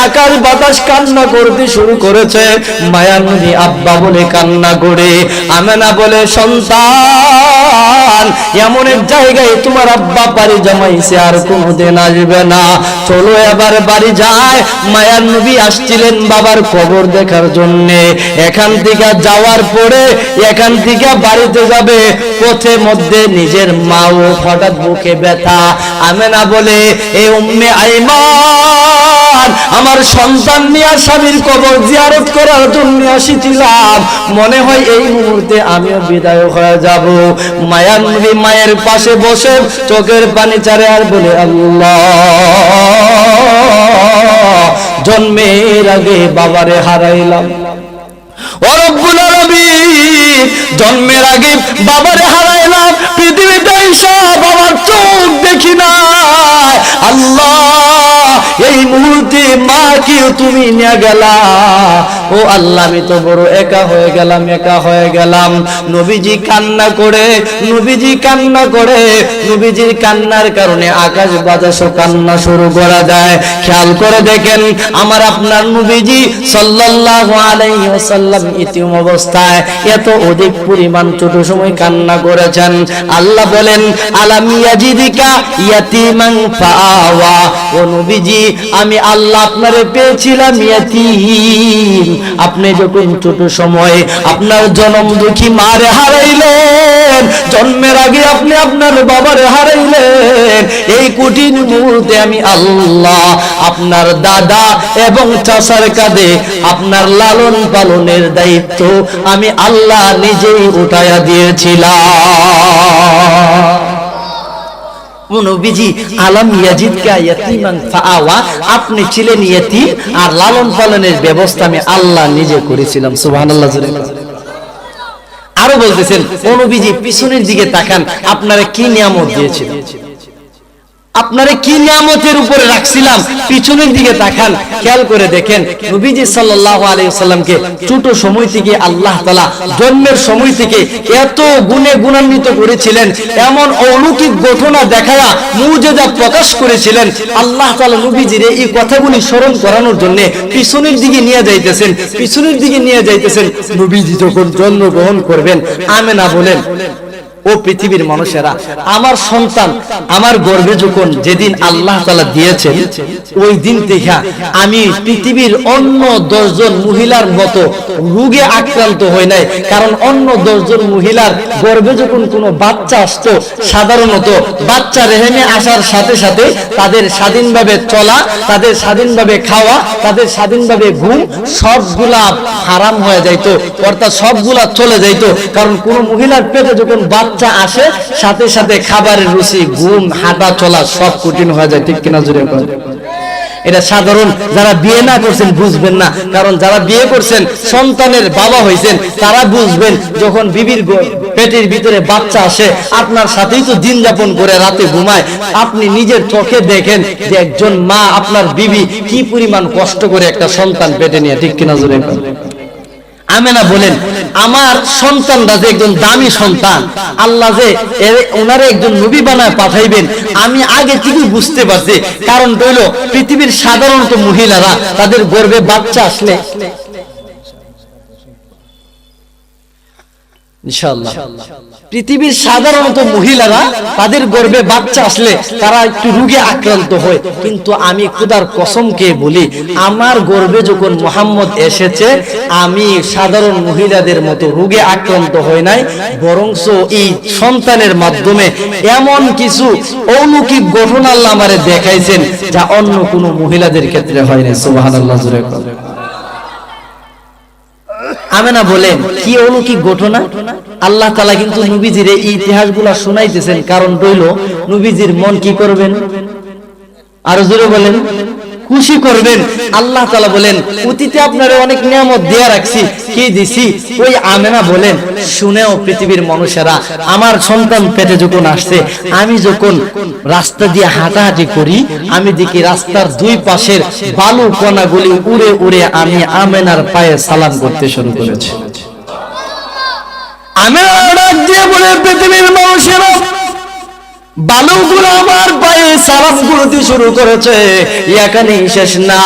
আকাশ বাতাস কান্না করতে শুরু করেছে। মায়ার নবী আব্বা বলে কান্না করে, আমেনা বলে, সন্তান এমন এক জায়গায় তোমার আব্বা পাড়ি জমাইছে, আর কোনোদিন আসবে না, চলো এবার বাড়ি যায়। মায়ার নবী আসছিলেন বাবার কবর দেখার জন্যে। এখান থেকে যাওয়ার পরে এখান থেকে বাড়িতে যাবে, পথে মধ্যে নিজের মাও হঠাৎ বুকে ব্যথা। আমেনা বলে, এ উম্মে আইমান আমার সন্তান নিয়ে স্বামীর কবর জিয়ারত করার জন্য আসিছিলাম, মনে হয় এই মুহূর্তে আমিও বিদায় হয়ে যাব। মায়ার নবী মায়ের পাশে বসে চোখের পানি ছাড়ে আর বলে, আল্লাহ জন্মের আগে বাবারে হারাইলাম, ও রব্বুল আলামিন জন্মের আগে বাবারে হারাইলাম, পৃথিবীতে এসে বাবার চোখ দেখি না। আল্লাহ এই মুহূর্তে মাকে তুমি নিয়ে গেলা, ও আল্লাহ আমি তো বড় একা হয়ে গেলাম। নবীজি কান্না করে নবীজির কান্নার কারণে আকাশ বাতাসও কান্না শুরু করা যায়। খেয়াল করে দেখেন আমার আপনার নবীজি সাল্লাল্লাহু আলাইহি ওয়াসাল্লাম ইতিম অবস্থায় এত অধিক পরিমাণ ছোট সময় কান্না করেছেন। আল্লাহ বলেন, আলাম ইয়াজিদিকা ইয়াতীমান ফাআওয়া, ও নবীজি আমি আল্লাহ আপনারে পেয়েছিলাম ইয়াতীম, আপনি যখন ছোট সময়ে আপনার জনম দুঃখী মারে হারাইলেন, জন্মের আগে আপনি আপনার বাবারে হারাইলেন, এই কঠিন মুহূর্তে আমি আল্লাহ আপনার দাদা এবং চাচার কাঁধে আপনার লালন পালনের দায়িত্ব আমি আল্লাহ নিজেই উঠায়া দিয়েছিলাম। নবীজি আলাম ইয়াজিদকা ইয়াতীমান ফাআওয়া, আপনি ছিলেন ইয়েতিম আর লালন পালনের ব্যবস্থা আমি আল্লাহ নিজে করেছিলাম। সুবহানাল্লাহ। আরো বলতেছেন, ও নবীজি পিছনের দিকে তাকান, আপনারা কি নিয়ামত দিয়েছিলেন। আপনারে কি নিয়ামতের উপরে রাখছিলাম, পিছনের দিকে তাকান, খেয়াল করে দেখেন নবীজি সাল্লাল্লাহু আলাইহি ওয়াসাল্লামকে ছোট সময় থেকে আল্লাহ তাআলা জন্মের সময় থেকে এত গুণে গুণান্বিত করেছিলেন, এমন অলৌকিক ঘটনা দেখায়া মুজিজা প্রকাশ করেছিলেন। আল্লাহ তাআলা নবীজির এই কথাগুলি স্মরণ করানোর জন্য পিছনের দিকে নিয়ে যাইতেছেন, পিছনের দিকে নিয়ে যাইতেছেন। নবীজি যখন জন্মগ্রহণ করবেন, আমেনা বলেন, ও পৃথিবীর মানুষেরা, আমার সন্তান আমার গর্ভে যখন যেদিন আল্লাহ তাআলা দিয়েছেন, ওই দিন থেকে আমি পৃথিবীর অন্য 10 জন মহিলার মতো রোগে আক্রান্ত হই নাই। কারণ অন্য 10 জন মহিলার গর্ভে যখন কোনো বাচ্চা আসতো, সাধারণত বাচ্চা রেহেমে আসার সাথে সাথে তাদের স্বাধীনভাবে চলা, তাদের স্বাধীনভাবে খাওয়া, তাদের স্বাধীনভাবে ঘুম সবগুলা হারাম হয়ে যাইতো, অর্থাৎ সবগুলা চলে যাইতো। কারণ কোন মহিলার পেটে যখন বাচ্চা আসে, সাথে সাথে খাবারের রুচি, ঘুম, হাঁটা চলা সব কঠিন হয়ে যায়। ঠিক কিনা জোরে বলেন? এটা সাধারণ যারা বিয়ে না করছেন বুঝবেন না, কারণ যারা বিয়ে করছেন, সন্তানের বাবা হয়েছেন, তারা বুঝবেন যখন বিবির পেটের ভিতরে বাচ্চা আসে, আপনার সাথেই তো দিন যাপন করে, রাতে ঘুমায়, আপনি নিজের চোখে দেখেন যে একজন মা, আপনার বিবি কি পরিমাণ কষ্ট করে একটা সন্তান পেটে নিয়ে। ঠিক কিনা জোরে বলেন? আমেনা বলেন, আমার সন্তানরা যে একজন দামি সন্তান, আল্লাহ যে ওনারে একজন নবী বানায় পাঠাইবেন, আমি আগে থেকেই বুঝতে পারছি। কারণ হইল, পৃথিবীর সাধারণত মহিলারা তাদের গর্ভে বাচ্চা আসলে, ইনশাআল্লাহ পৃথিবীর সাধারণত মহিলারা তাদের গর্ভে বাচ্চা আসলে তারা একটু রোগে আক্রান্ত হয়, কিন্তু আমি খোদার কসমকে বলি, আমার গর্ভে যখন মুহাম্মদ এসেছে, আমি সাধারণ মহিলাদের মতো রোগে আক্রান্ত হই নাই, বরংস এই সন্তানের মাধ্যমে এমন কিছু অলৌকিক ঘটনা আল্লাহ আমারে দেখাইছেন যা অন্য কোনো মহিলাদের ক্ষেত্রে হয় না। সুবহানাল্লাহ জোরে বলেন। আমেনা বলেন, কি অলৌকিক ঘটনা? আল্লাহ তাআলা কিন্তু নবীজির এই ইতিহাসগুলো শোনাইতেছেন, কারণ রইল নবীজির মন কি করবেন? আরো জোরে বলেন, খুশি করবেন। আল্লাহ তাআলা বলেন, অতীতে আপনারে অনেক নিয়ামত দেয়া রাখছি, কি দিছি? ওই আমেনা বলেন, শুনেও পৃথিবীর মানুষেরা, আমার সন্তান পেটে যখন আসছে, আমি যখন রাস্তা দিয়ে হাঁটাহাঁটি করি, আমি দেখি রাস্তার দুই পাশের বালু কণাগুলি উড়ে উড়ে আমি আমেনার পায়ে সালাম করতে শুরু করেছি। আমেনা ডাক দিয়ে বলে, পৃথিবীর মানুষেরা, বালুগুলো আমার পায়ে সালাম করতে শুরু করেছে। এখানেই শেষ না,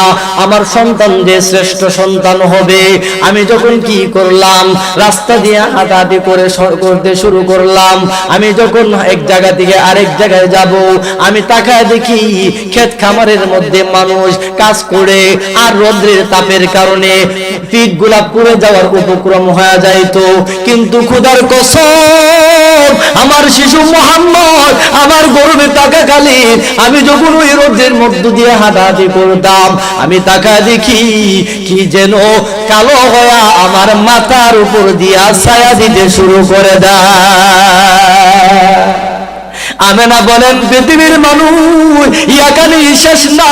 আমার সন্তান যে শ্রেষ্ঠ সন্তান হবে, আমি যখন কি করলাম, রাস্তা দিয়ে হাঁটাহাঁটি করে করতে শুরু করলাম। আমি যখন এক জায়গা থেকে আরেক জায়গায় যাব, আমি তাকায় দেখি ক্ষেত খামারের মধ্যে মানুষ কাজ করে, আর রোদ্রের তাপের কারণে পিঠ গুলা পুড়ে যাওয়ার উপক্রম হয়ে যাইতো। কিন্তু খোদার কসম, আমার শিশু মুহাম্মদ আমার গর্ভে থাকাকালীন আমি যখন ওই রোদের মধ্য দিয়ে হাঁটাহাঁটি করতাম, আমি তাকা দেখি কি যেন কালো হয়া আমার মাথার উপর দিয়া ছায়া দিতে শুরু করে দেয়। আমেনা বলেন, পৃথিবীর মানুষ, এখানেই শেষ না,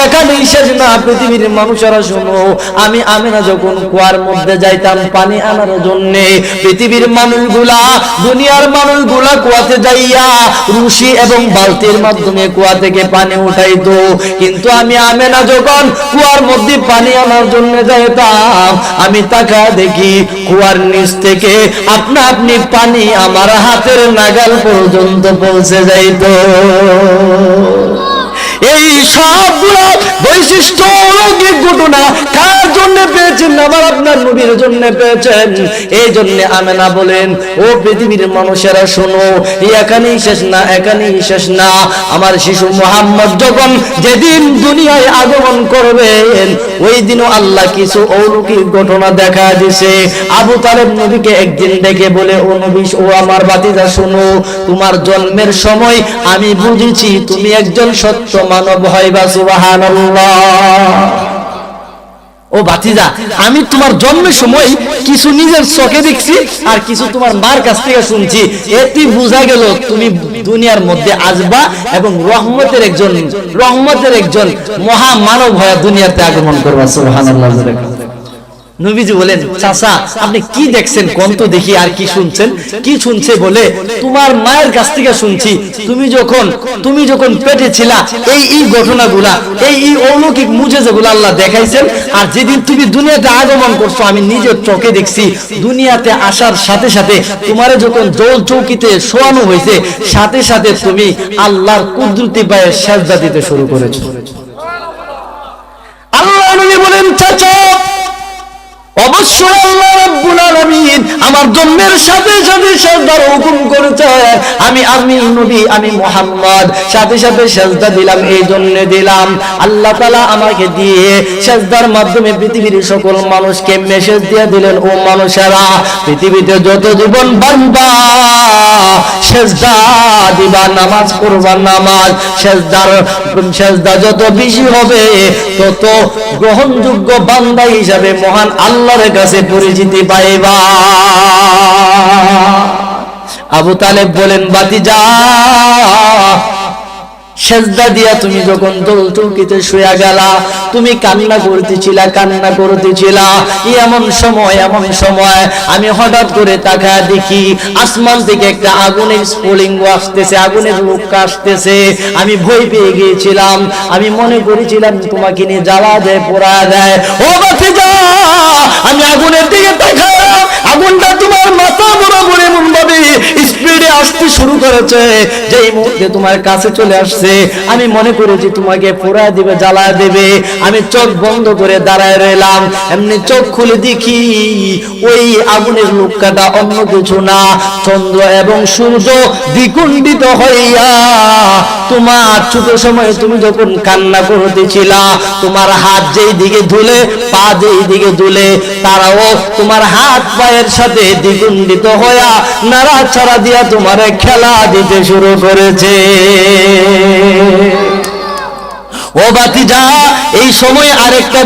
এখানেই শেষ না। পৃথিবীর মানুষেরা শোনো, আমি আমেনা যখন কুয়ার মধ্যে যাইতাম পানি আনার জন্য, পৃথিবীর মানুষগুলা, দুনিয়ার মানুষগুলা কুয়াতে যাইয়া রুশি এবং বালতির মাধ্যমে কুয়া থেকে পানি উঠাইতো, কিন্তু আমি আমেনা যখন কুয়ার মধ্যে পানি আনার জন্য যাইতাম, আমি তাকা দেখি কুয়ার নিচ থেকে আপনা আপনি পানি আমার হাতের নাগাল পর্যন্ত পৌঁছে যাইতো। এই সবগুলো বৈশিষ্ট্য অলৌকিক ঘটনা কার জন্য পেয়েছেন? আমার আপনার নবীর জন্য পেয়েছেন। এই জন্য আমেনা বলেন, ও পৃথিবীর মানুষেরা শোনো, এখানেই শেষ না, এখানেই শেষ না। আমার শিশু মুহাম্মদ যখন যেদিন দুনিয়ায় আগমন করবেন, ওই দিনও আল্লাহ কিছু অলৌকিক ঘটনা দেখা দিছে। আবু তালেব নবীকে একদিন ডেকে বলে, ও নবী, ও আমার ভাতিজা শোনো, তোমার জন্মের সময় আমি বুঝেছি তুমি একজন সত্য মানব হইবা। সুবহানাল্লাহ। ও ভাতিজা, আমি তোমার জন্মের সময় কিছু নিজের চোখে দেখছি আর কিছু তোমার মার কাছ থেকে শুনছি, এটি বোঝা গেল তুমি দুনিয়ার মধ্যে আসবা এবং রহমতের একজন মহা মানব হয়ে দুনিয়াতে আগমন করবা। সুবহানাল্লাহ। নবীজি বলেন, চাচা আপনি কি দেখছেন কোন তো দেখি, আর কি শুনছেন? কি শুনছে বলে, তোমার মায়ের কাছ থেকে শুনছি তুমি যখন পেটে ছিলা এই ঘটনাগুলা, এই অলৌকিক মুজিজাগুলো আল্লাহ দেখাইছেন। আর যেদিন তুমি দুনিয়াতে আগমন করছো আমি নিজের চোখে দেখছি, দুনিয়াতে আসার সাথে সাথে তোমারে যখন দোল চৌকিতে শোয়ানো হয়েছে সাথে সাথে তুমি আল্লাহর কুদরতি পায়ে সেজদা দিতে শুরু করেছো। আল্লাহ নবী বলেন, চাচা অবশ্যই আল্লাহ রাব্বুল আলামিন আমার জন্মের সাথে সাথে সেজদার হুকুম করেছে। আমি নবী, আমি মুহাম্মদ সাথে সাথে সেজদা দিলাম, এই জন্য দিলাম আল্লাহ তাআলা আমাকে দিয়ে সেজদার মাধ্যমে পৃথিবীর সকল মানুষকে মেসেজ দিয়ে দিলেন, ও মানুষেরা পৃথিবীতে যত জীবন বান্দা সেজদা দিবা, নামাজ পড়বা, নামাজ সেজদা যত বেশি হবে তত গ্রহণযোগ্য বান্দা হিসাবে মহান আল্লাহর কাছে পরিচিতি পাইবা। আবু তালেব বলেন, বাতিজা সেজদা দিয়া তুমি যখন দোল চৌকিতে শুয়ে গেলা তুমি কান্না করতেছিলা। এমন সময় আমি হঠাৎ করে তাকায় দেখি আসমান থেকে একটা আগুনের স্ফুলিঙ্গ আসতেছে, আগুনের লুক্কা আসতেছে। আমি ভয় পেয়ে গিয়েছিলাম, আমি মনে করেছিলাম তোমাকে নিয়ে জ্বালা দেয়, পোড়া দেয়। ও বাতিজা, আমি আগুনের দিকে তাকায়, আগুনটা তোমার মাথা বরাবর এমন ভাবে স্পিডে আসতে শুরু করেছে, যেই মুহূর্তে তোমার কাছে চলে আসছে আমি মনে করেছি তোমাকে পোড়া দিবে, জ্বালা দেবে। আমি চোখ বন্ধ করে দাঁড়ায় রইলাম, এমনি চোখ খুলে দেখি ওই আগুনের লুক্কাটা অন্য কিছু না, চন্দ্র এবং সূর্য দ্বিগুণিত হইয়া তোমার ছোট সময় তুমি যখন কান্না করতেছিলা তোমার হাত যেই দিকে ধুলে, পা যেই দিকে ধুলে, তারাও তোমার হাত পায়ের সাথে দ্বিগুণিত হইয়া নাড়াচাড়া দিয়া তোমার খেলা দিতে শুরু করেছে। ও বাতিজা, এই সময় আরেকটা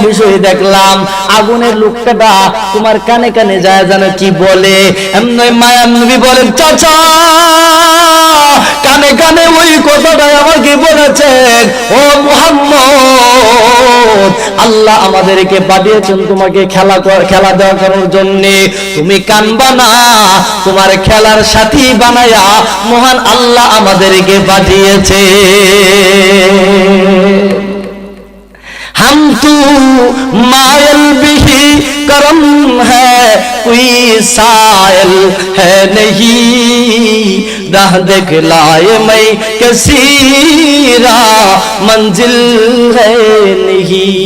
বিষয় দেখলাম, আগুনের লোকটা তোমার কানে কানে যায় জানো কি বলে? এমনি মায়ার নবী বলেন, চাচা কানে কানে ওই কথাটাই আমাকে বলেছেন, ও মুহাম্মদ আল্লাহ আমাদেরকে পাঠিয়েছেন তোমাকে খেলা দেওয়া করার জন্য। তুমি কানবা না, তোমার খেলার সাথী বানায়া মহান আল্লাহ আমাদেরকে পাঠিয়েছে। हम तू मायल भी करम है कोई सायल है नहीं, राह दिखलाए मैं किसी राह मंजिल है नहीं।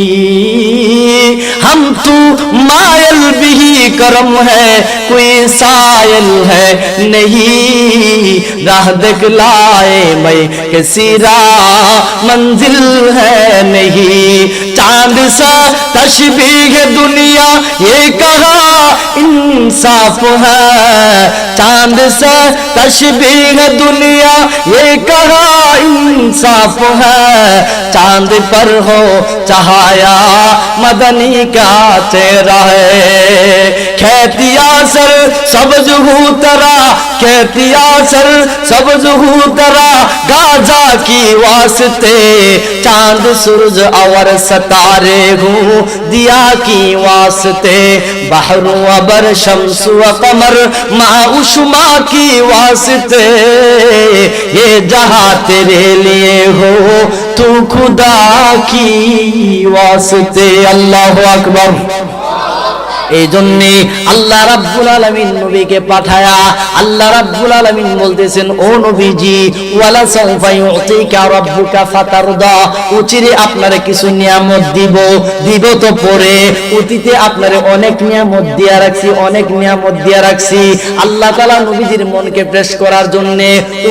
हम तू मायल भी करम है कोई सायल है नहीं, राह दिखलाए मैं किसी राह मंजिल है नहीं। चांद सा तशबीह दुनिया ये कहा इंसाफ है, चांद सा तशबीह दुनिया ये कहा इंसाफ है। चांद पर हो चढ़ाया मदनी का चेहरा है, खेतिया सर सब्ज हू तरा, खेतिया सर सब्ज हू तरा, गाजा की वास्ते चांद सूरज और सितारे हूँ दिया की वास्ते, बहर अबर शम्स व कमर माउशमा की वास्ते, ये जहां तेरे लिए हो तू खुदा की वास्ते। अल्लाहु আকবার। এই জন্য আল্লাহ রাব্বুল আলামিন নবীকে পাঠায়া আল্লাহ রাব্বুল আলামিন বলতেছেন, ও নবীজি ওয়ালা সাউফা ইউতিকা রাব্বুকা ফাতারদা, উচিরে আপনারে কিছু নিয়ামত দিব তো পরে, অতীতে আপনারে অনেক নিয়ামত দিয়া রাখছি। আল্লাহ তাআলা নবীজির মনকে ফ্রেশ করার জন্য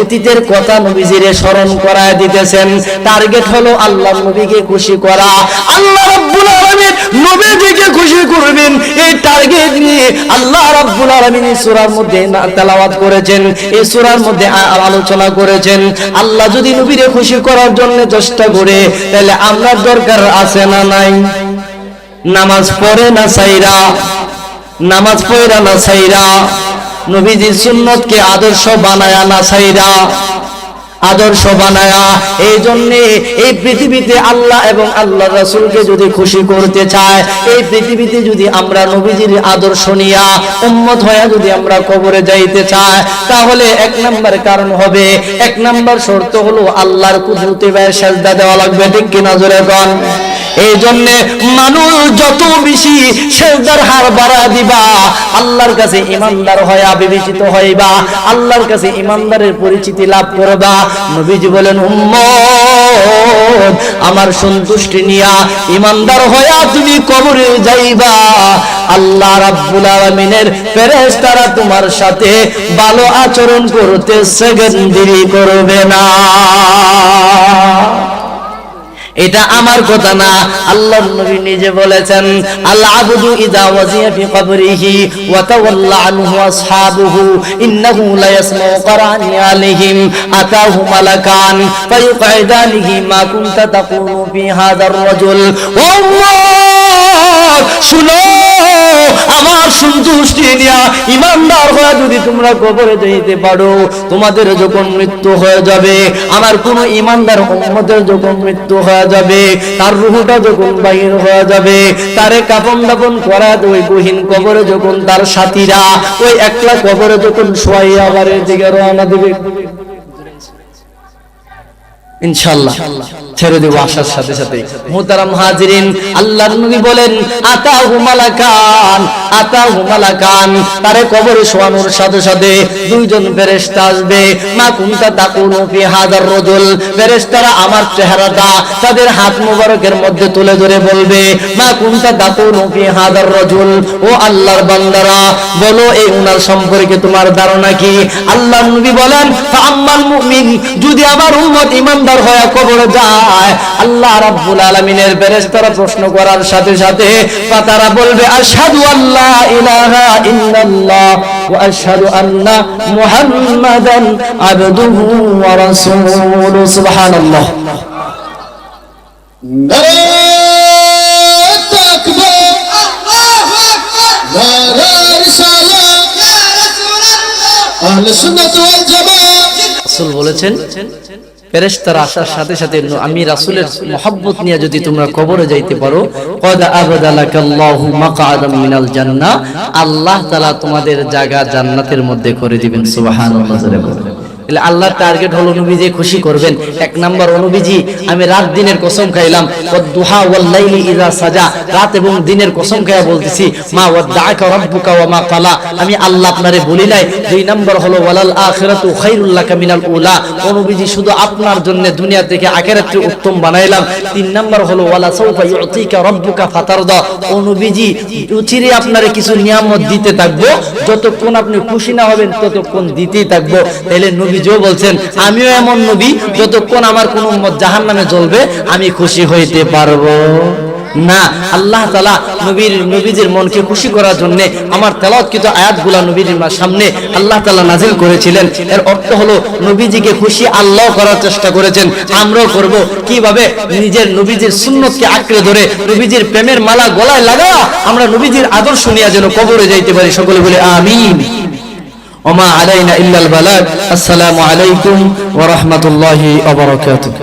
অতীতের কথা নবীজিরে স্মরণ করায় দিতেছেন। টার্গেট হলো আল্লাহর নবীকে খুশি করা। আল্লাহ রাব্বুল আলামিন নবীজিকে খুশি করবেন, এই টার্গেট নিয়ে আল্লাহ রাব্বুল আলামিন এই সূরার মধ্যে তেলাওয়াত করেছেন, এই সূরার মধ্যে আলোচনা করেছেন। আল্লাহ যদি নবীরে খুশি করার জন্য চেষ্টা করে তাহলে আমরা দরকার আছে না নাই? নামাজ পড়ে না সাইরা, নবীজির সুন্নতকে আদর্শ বানায়া না সাইরা, আদর্শ বানায়া। এই জন্যে এই পৃথিবীতে আল্লাহ এবং আল্লাহ রাসূলকে যদি খুশি করতে চায়, এই পৃথিবীতে যদি আমরা নবীজির আদর্শ নিয়া উম্মত হয়ে যদি আমরা কবরে যাইতে চাই, তাহলে এক নাম্বার কারণ হবে, এক নাম্বার শর্ত হলো আল্লাহর কুদরতে সেজদা দেওয়া লাগবে। ঠিক কিনা জোরে কোন? এই জন্য মানুষ যত বেশি সেজদার হার বাড়া দিবা, আল্লাহর কাছে ইমানদার হয়ে বিবেচিত হইবা, আল্লাহর কাছে ইমানদারের পরিচিতি লাভ করবা। নবীজি বলেন, উম্মত আমার সন্তুষ্টি নিয়া ইমানদার হইয়া তুমি কবরে যাইবা, আল্লাহ রাব্বুল আলামিনের ফেরেশতারা তোমার সাথে ভালো আচরণ করতে সেকেন্ড দেরি করবে না। এটা আমার কথা না, আল্লাহর নবী নিজে বলেছেন, আল আবদু ইযা ওয়াজিয়া ফি কবরিহি ওয়া তাওয়াল্লা আনহু আসহাবুহু ইন্নাহু লা ইয়াসমাউ কারানি আলাইহিম আতাহু মালাকান ফায়ুকঈদানিহি মা কুনতা তাকুলু ফি হাযার রাজুল। আল্লাহ শুনো, আমার সন্তুষ্টি নিয়া ইমানদার হয়ে যদি তোমরা কবরে যাইতে পারো, তোমাদের যখন মৃত্যু হয়ে যাবে, আমার কোন ইমানদার উম্মতের যখন মৃত্যু হয়ে যাবে, তার রূহটা যখন বাহির হয়ে যাবে, তারে কাফন দাফন করা ওই গহীন কবরে যখন তার সাথীরা ওই একলা কবরে যখন শোয়াইয়া বাড়ির দিকে রওনা দিবে, ইনশাআল্লাহ ছেড়ে দেব আসার সাথে সাথে। মুহতারাম হাজিরিন, আল্লাহর নবী বলেন, আতাহু মালাকান, আতাহু মালাকান, তারে কবরে শোয়ানোর সাথে সাথে দুইজন ফেরেশতা আসবে। মা কুনতা তাকুলু ফি হাযার রাজুল, ফেরেশতারা আমার চেহারাটা তাদের হাত মোবারকের মধ্যে তুলে ধরে বলবে, মা কুনতা তাকুলু ফি হাযার রাজুল, ও আল্লাহর বান্দারা বলো এই উনার সম্পর্কে তোমার ধারণা কি? আল্লাহর নবী বলেন, ফাআম্মাল মুমিন, যদি আমার উম্মত ইমানদার হয়ে কবরে যায়, আল্লাহ রাব্বুল আলামিনের ফেরেশতারা প্রশ্ন করার সাথে সাথে তারা বলবে, আশহাদু আল্লা ইলাহা ইল্লাল্লাহ ওয়া আশহাদু আন্না মুহাম্মাদান আবদুহু ওয়া রাসূলুহু। সুবহানাল্লাহ। নারে তাকবীর, আল্লাহু আকবার, নারে রিসালাত, ইয়া রাসূলুল্লাহ, আহলে সুন্নাত ওয়াল জামাত। রাসূল বলেছেন, ফেরেশতারা আসার সাথে সাথে আমি রাসূলের মহব্বত নিয়ে যদি তোমরা কবরে যাইতে পারো, ক্বাদ আবদালাকাল্লাহু মাকআদাম মিনাল জান্নাহ, আল্লাহ তাআলা তোমাদের জায়গা জান্নাতের মধ্যে করে দিবেন। সুবহানাল্লাহ। আল্লাহর টার্গেট হলো নবীজি খুশি করবেন। এক নাম্বার, নবীজি আমি রাত দিনের কসম খাইলাম, ওয়াদ-দুহা ওয়াল-লাইলি ইযা সাজা, রাত এবং দিনের কসম খাইয়া বলতেছি, মা ওয়াদ্দাআকা রাব্বুকা ওয়া মা ক্বালা, আমি আল্লাহ আপনারে বলি নাই। দুই নাম্বার হলো ওয়ালাল আখিরাতু খায়রুল লাকা মিনাল উলা, ও নবীজি শুধু আপনার জন্য দুনিয়া থেকে আখিরাতকে উত্তম বানাইলাম। তিন নাম্বার হলো ওয়ালা সাউফা ইউতিকা রাব্বুকা ফাতারদা, ও নবীজি চিরে আপনারে কিছু নিয়ামত দিতে থাকবো, যতক্ষণ আপনি খুশি না হবেন ততক্ষণ দিতেই থাকবো। তাহলে নবীজিও বলছেন, আমিও এমন নবী, যতক্ষণ আমার কোন উম্মত জাহান্নামে জ্বলবে আমি খুশি হইতে পারবো না। আল্লাহ তাআলা নবীজির মনকে খুশি করার জন্য আমার তেলাওয়াতকৃত আয়াতগুলো নবীর সামনে আল্লাহ তাআলা নাজিল করেছিলেন। এর অর্থ হলো নবীজিকে খুশি আল্লাহ করার চেষ্টা করেছেন, আমরাও করব। কিভাবে? নবীজির সুন্নতকে আঁকড়ে ধরে নবীজির প্রেমের মালা গলায় লাগা আমরা নবীজির আদর্শ নিয়ে যেন কবরে যাইতে পারি। সকলে বলে আমিন। ওমা আলাইনা ইল্লাল বালাগ। আসসালামু আলাইকুম ওয়া রাহমাতুল্লাহি ওয়া বারাকাতুহু।